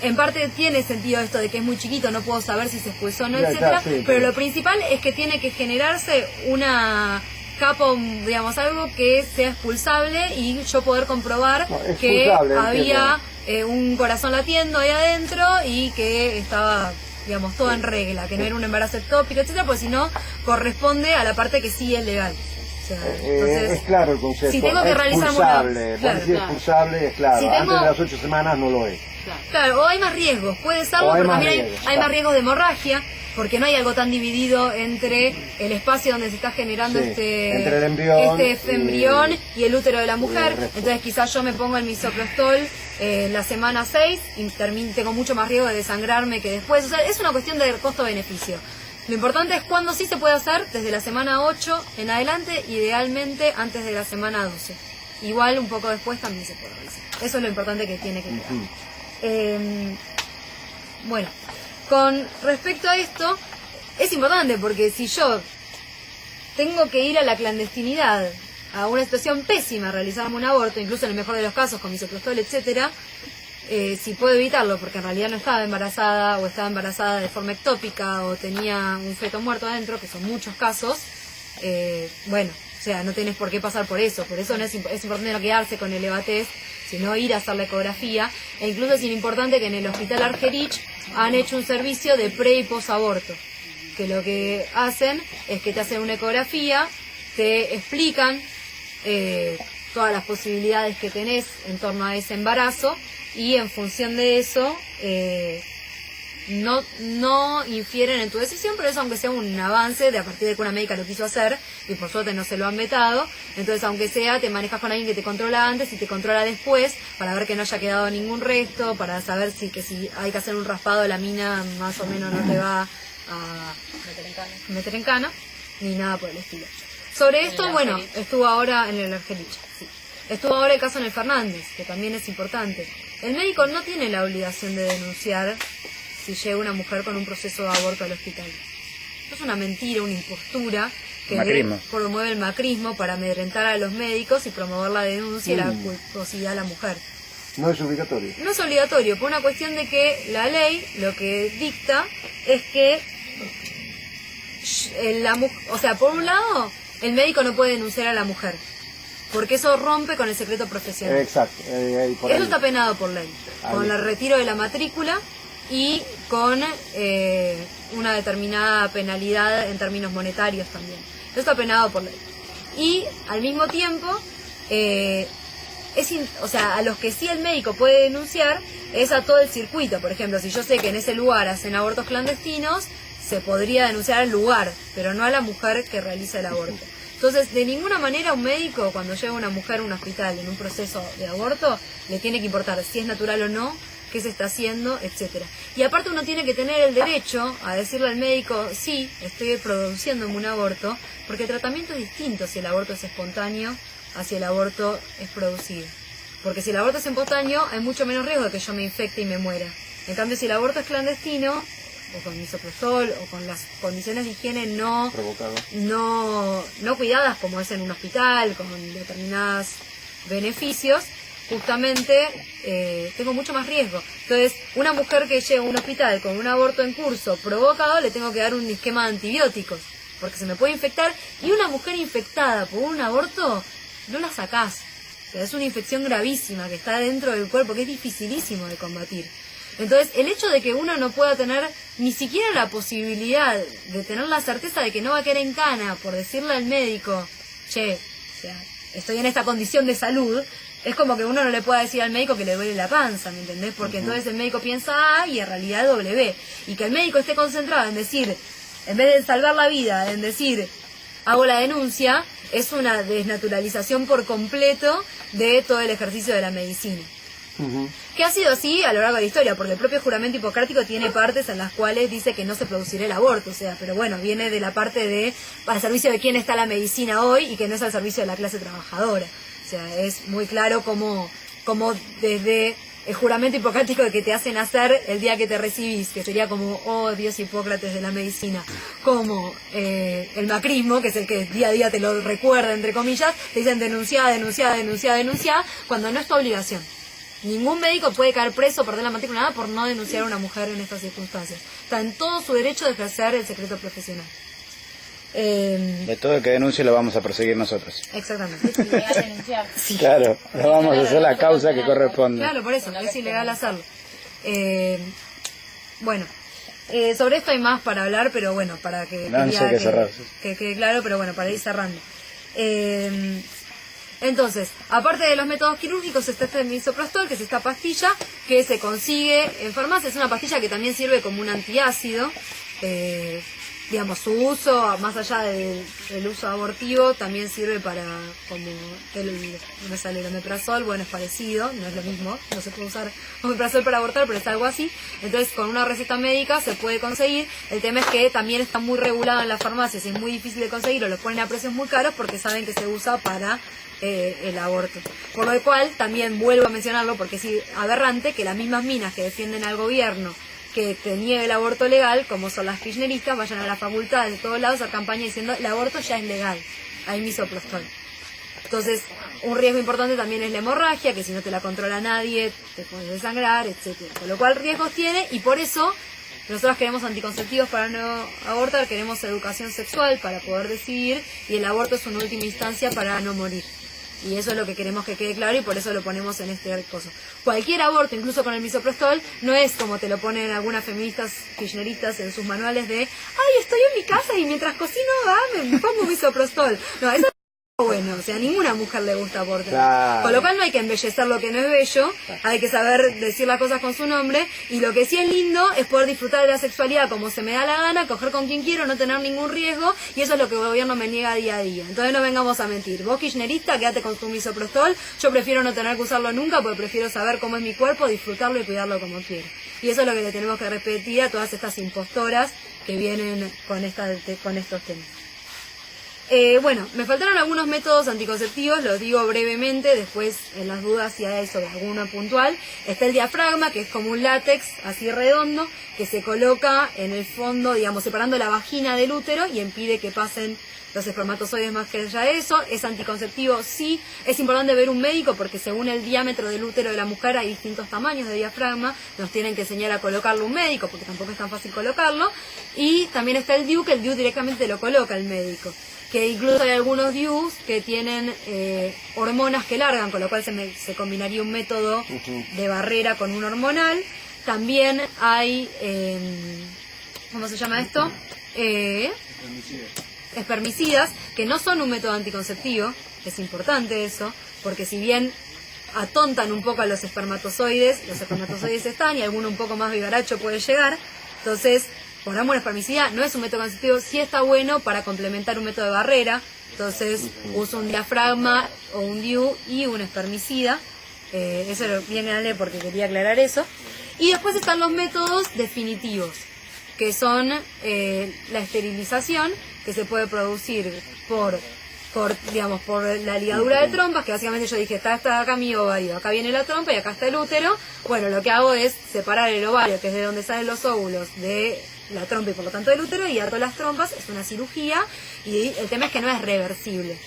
en parte tiene sentido esto de que es muy chiquito, no puedo saber si se expulsó o no, etcétera, pero lo principal es que tiene que generarse una capa, digamos, algo que sea expulsable y yo poder comprobar que había un corazón latiendo ahí adentro y que estaba, digamos, todo en regla, que no era un embarazo ectópico, etcétera, pues si no, corresponde a la parte que sí es legal. O sea, entonces, es claro el concepto. Si tengo que realizar expulsable, expulsable, es claro. Si Antes tengo, de las 8 semanas no lo es. Claro, o hay más riesgos, puede serlo, pero también hay más riesgos de hemorragia, porque no hay algo tan dividido entre el espacio donde se está generando entre el embrión y el útero de la mujer. Entonces quizás yo me pongo el misoprostol la semana 6 y tengo mucho más riesgo de desangrarme que después. O sea, es una cuestión de costo-beneficio. Lo importante es cuándo sí se puede hacer, desde la semana 8 en adelante, idealmente antes de la semana 12. igual un poco después también se puede realizar. Eso es lo importante que tiene que quedar. Bueno, con respecto a esto, es importante porque si yo tengo que ir a la clandestinidad, a una situación pésima, realizarme un aborto, incluso en el mejor de los casos con misoprostol, etcétera, si puedo evitarlo porque en realidad no estaba embarazada o estaba embarazada de forma ectópica o tenía un feto muerto adentro, que son muchos casos, bueno, o sea, no tenés por qué pasar por eso no es importante no quedarse con el EVA-test, sino ir a hacer la ecografía, e incluso es importante que en el Hospital Argerich han hecho un servicio de pre y posaborto, que lo que hacen es que te hacen una ecografía, te explican todas las posibilidades que tenés en torno a ese embarazo, y en función de eso no infieren en tu decisión, pero eso aunque sea un avance de a partir de que una médica lo quiso hacer y por suerte no se lo han vetado, entonces aunque sea te manejas con alguien que te controla antes y te controla después para ver que no haya quedado ningún resto, para saber si hay que hacer un raspado, la mina más o menos no te va a meter en cana ni nada por el estilo. Sobre esto, bueno, estuvo ahora en el Argerich, sí. Estuvo ahora el caso en el Fernández, que también es importante. El médico no tiene la obligación de denunciar si llega una mujer con un proceso de aborto al hospital. Esto es una mentira, una impostura que promueve el macrismo para amedrentar a los médicos y promover la denuncia y la culposidad a la mujer. No es obligatorio. No es obligatorio, por una cuestión de que la ley lo que dicta es que o sea, por un lado, el médico no puede denunciar a la mujer, porque eso rompe con el secreto profesional. Exacto. Eso está penado por ley, con el retiro de la matrícula y con una determinada penalidad en términos monetarios también. Eso está penado por ley. Y al mismo tiempo, o sea, a los que sí el médico puede denunciar es a todo el circuito. Por ejemplo, si yo sé que en ese lugar hacen abortos clandestinos, se podría denunciar al lugar, pero no a la mujer que realiza el aborto. Entonces, de ninguna manera un médico, cuando lleva una mujer a un hospital en un proceso de aborto, le tiene que importar si es natural o no, qué se está haciendo, etcétera. Y aparte uno tiene que tener el derecho a decirle al médico, sí, estoy produciéndome un aborto, porque el tratamiento es distinto si el aborto es espontáneo a si el aborto es producido. Porque si el aborto es espontáneo, hay mucho menos riesgo de que yo me infecte y me muera. En cambio, si el aborto es clandestino, o con misoprostol, o con las condiciones de higiene no cuidadas, como es en un hospital, con determinados beneficios, justamente tengo mucho más riesgo. Entonces, una mujer que llega a un hospital con un aborto en curso provocado, le tengo que dar un esquema de antibióticos, porque se me puede infectar, y una mujer infectada por un aborto, no la sacás. O sea, es una infección gravísima que está dentro del cuerpo, que es dificilísimo de combatir. Entonces, el hecho de que uno no pueda tener ni siquiera la posibilidad de tener la certeza de que no va a quedar en cana por decirle al médico, che, o sea, estoy en esta condición de salud, es como que uno no le pueda decir al médico que le duele la panza, ¿me entendés? Porque entonces el médico piensa A y en realidad W. Y que el médico esté concentrado en decir, en vez de salvar la vida, en decir, hago la denuncia, es una desnaturalización por completo de todo el ejercicio de la medicina. Que ha sido así a lo largo de la historia, porque el propio juramento hipocrático tiene partes en las cuales dice que no se producirá el aborto, o sea, pero bueno, viene de la parte de al servicio de quién está la medicina hoy y que no es al servicio de la clase trabajadora. O sea, es muy claro cómo desde el juramento hipocrático de que te hacen hacer el día que te recibís, que sería como, oh Dios Hipócrates de la medicina, como el macrismo, que es el que día a día te lo recuerda, entre comillas, te dicen denunciá, cuando no es tu obligación. Ningún médico puede caer preso, perder la matrícula, nada por no denunciar a una mujer en estas circunstancias. Está en todo su derecho de ejercer el secreto profesional. De todo el que denuncie lo vamos a perseguir nosotros. Exactamente. Es ilegal denunciar. Sí. Claro, lo vamos a hacer la causa que corresponde. Claro, por eso, es ilegal hacerlo. Bueno, sobre esto hay más para hablar, pero bueno, para que quede claro, pero bueno, para ir cerrando. Entonces, aparte de los métodos quirúrgicos, está este misoprostol, que es esta pastilla que se consigue en farmacia. Es una pastilla que también sirve como un antiácido, digamos, su uso, más allá del uso abortivo, también sirve para, como no me sale el omeprazol, bueno, es parecido, no es lo mismo, no se puede usar omeprazol para abortar, pero es algo así. Entonces, con una receta médica se puede conseguir. El tema es que también está muy regulado en las farmacias y es muy difícil de conseguir, o lo ponen a precios muy caros porque saben que se usa para el aborto. Por lo cual, también vuelvo a mencionarlo porque es aberrante que las mismas minas que defienden al gobierno que te niegue el aborto legal, como son las kirchneristas, vayan a las facultades de todos lados a hacer campaña diciendo el aborto ya es legal, hay misoprostol. Entonces, un riesgo importante también es la hemorragia, que si no te la controla nadie, te puedes desangrar, etcétera. Con lo cual riesgos tiene, y por eso nosotros queremos anticonceptivos para no abortar, queremos educación sexual para poder decidir, y el aborto es una última instancia para no morir. Y eso es lo que queremos que quede claro y por eso lo ponemos en este coso. Cualquier aborto, incluso con el misoprostol, no es como te lo ponen algunas feministas kirchneristas en sus manuales de ¡ay, estoy en mi casa y mientras cocino me pongo misoprostol! No, eso no es bueno, o sea, a ninguna mujer le gusta abortar. Claro. Con lo cual no hay que embellecer lo que no es bello, hay que saber decir las cosas con su nombre, y lo que sí es lindo es poder disfrutar de la sexualidad como se me da la gana, coger con quien quiero, no tener ningún riesgo, y eso es lo que el gobierno me niega día a día. Entonces no vengamos a mentir. Vos, kirchnerista, quédate con tu misoprostol, yo prefiero no tener que usarlo nunca porque prefiero saber cómo es mi cuerpo, disfrutarlo y cuidarlo como quiero. Y eso es lo que le tenemos que repetir a todas estas impostoras que vienen con estos temas. Bueno, me faltaron algunos métodos anticonceptivos, los digo brevemente, después en las dudas si hay sobre alguno puntual. Está el diafragma, que es como un látex así redondo, que se coloca en el fondo, digamos, separando la vagina del útero y impide que pasen los espermatozoides más que allá de eso. Es anticonceptivo, sí. Es importante ver un médico porque según el diámetro del útero de la mujer hay distintos tamaños de diafragma. Nos tienen que enseñar a colocarlo un médico porque tampoco es tan fácil colocarlo. Y también está el DIU, que el DIU directamente lo coloca el médico. Que incluso hay algunos DIUs que tienen hormonas que largan, con lo cual se combinaría un método de barrera con un hormonal. También hay, ¿cómo se llama esto? Espermicidas, que no son un método anticonceptivo, es importante eso, porque si bien atontan un poco a los espermatozoides están, y alguno un poco más vivaracho puede llegar, entonces pongamos una espermicida, no es un método conceptivo, sí está bueno para complementar un método de barrera, entonces uso un diafragma o un DIU y un espermicida, eso lo bien grande porque quería aclarar eso. Y después están los métodos definitivos, que son la esterilización, que se puede producir por la ligadura de trompas, que básicamente yo dije, está acá mi ovario, acá viene la trompa y acá está el útero. Bueno, lo que hago es separar el ovario, que es de donde salen los óvulos, de la trompa y por lo tanto del útero, y ato las trompas. Es una cirugía y el tema es que no es reversible.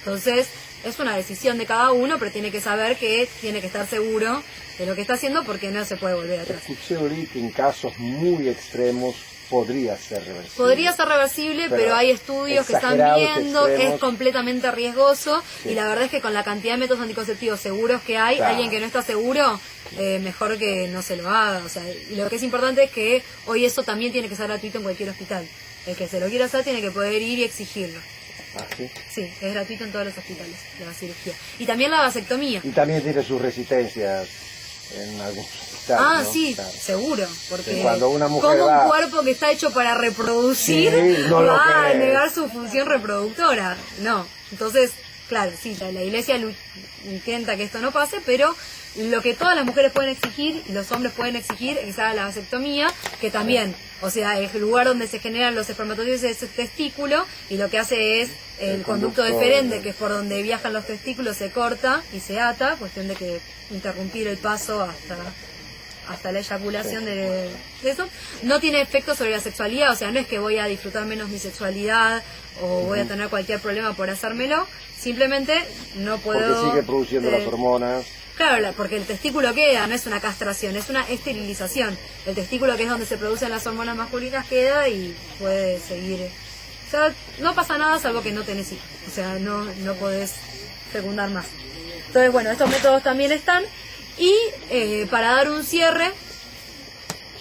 Entonces, es una decisión de cada uno, pero tiene que saber que tiene que estar seguro de lo que está haciendo porque no se puede volver atrás. Escuché ahorita que en casos muy extremos podría ser reversible. Podría ser reversible, pero hay estudios que están viendo, es completamente riesgoso, sí. Y la verdad es que con la cantidad de métodos anticonceptivos seguros que hay, claro, alguien que no está seguro, mejor que no se lo haga. O sea, y lo que es importante es que hoy eso también tiene que ser gratuito en cualquier hospital. El que se lo quiera hacer tiene que poder ir y exigirlo. ¿Ah, sí? Sí, es gratuito en todos los hospitales, la cirugía. Y también la vasectomía. Y también tiene sus resistencias en algún hospital. Ah, ¿no? sí, claro, seguro, porque sí, cuando una mujer como va... un cuerpo que está hecho para reproducir, sí, no va a negar su función reproductora. No, entonces, claro, sí, la iglesia intenta que esto no pase, pero lo que todas las mujeres pueden exigir y los hombres pueden exigir es que se haga la vasectomía, que también, o sea, es el lugar donde se generan los espermatozoides de ese testículo, y lo que hace es el conducto deferente, que es por donde viajan los testículos, se corta y se ata, cuestión de que interrumpir el paso hasta la eyaculación de eso. No tiene efecto sobre la sexualidad, o sea, no es que voy a disfrutar menos mi sexualidad o voy a tener cualquier problema por hacérmelo, simplemente no puedo... Porque sigue produciendo las hormonas. Claro, porque el testículo queda, no es una castración, es una esterilización. El testículo, que es donde se producen las hormonas masculinas, queda y puede seguir. O sea, no pasa nada salvo que no tenés hijos, o sea, no podés fecundar más. Entonces, bueno, estos métodos también están. Y para dar un cierre,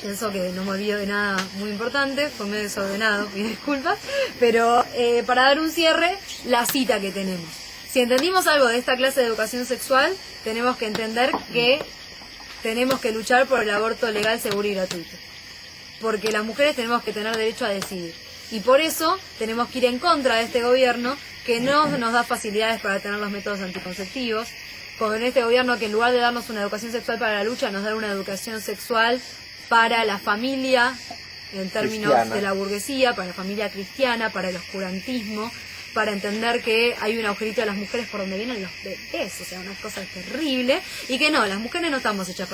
pienso que no me olvido de nada muy importante, fue medio desordenado, pido disculpas, pero para dar un cierre, la cita que tenemos. Si entendimos algo de esta clase de educación sexual, tenemos que entender que tenemos que luchar por el aborto legal, seguro y gratuito. Porque las mujeres tenemos que tener derecho a decidir. Y por eso tenemos que ir en contra de este gobierno que no nos da facilidades para tener los métodos anticonceptivos, con este gobierno que en lugar de darnos una educación sexual para la lucha, nos da una educación sexual para la familia, en términos Cristiana. de la burguesía, para la familia cristiana, para el oscurantismo, para entender que hay un agujerito de las mujeres por donde vienen los bebés, o sea, una cosa terrible, y que no, las mujeres no estamos hechas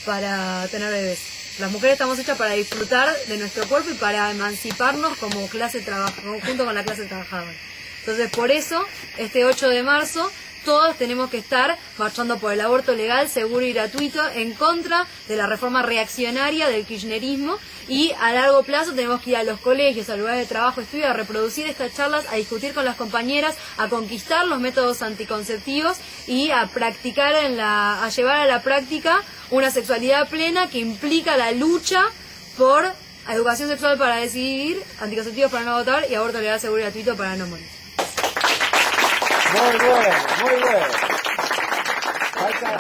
para tener bebés. Las mujeres estamos hechas para disfrutar de nuestro cuerpo y para emanciparnos como clase junto con la clase trabajadora. Entonces, por eso, este 8 de marzo, todos tenemos que estar marchando por el aborto legal, seguro y gratuito, en contra de la reforma reaccionaria del kirchnerismo, y a largo plazo tenemos que ir a los colegios, a lugares de trabajo, estudio, a reproducir estas charlas, a discutir con las compañeras, a conquistar los métodos anticonceptivos y a practicar a llevar a la práctica una sexualidad plena que implica la lucha por educación sexual para decidir, anticonceptivos para no abortar y aborto legal, seguro y gratuito para no morir. Muy bien, muy bien. Falta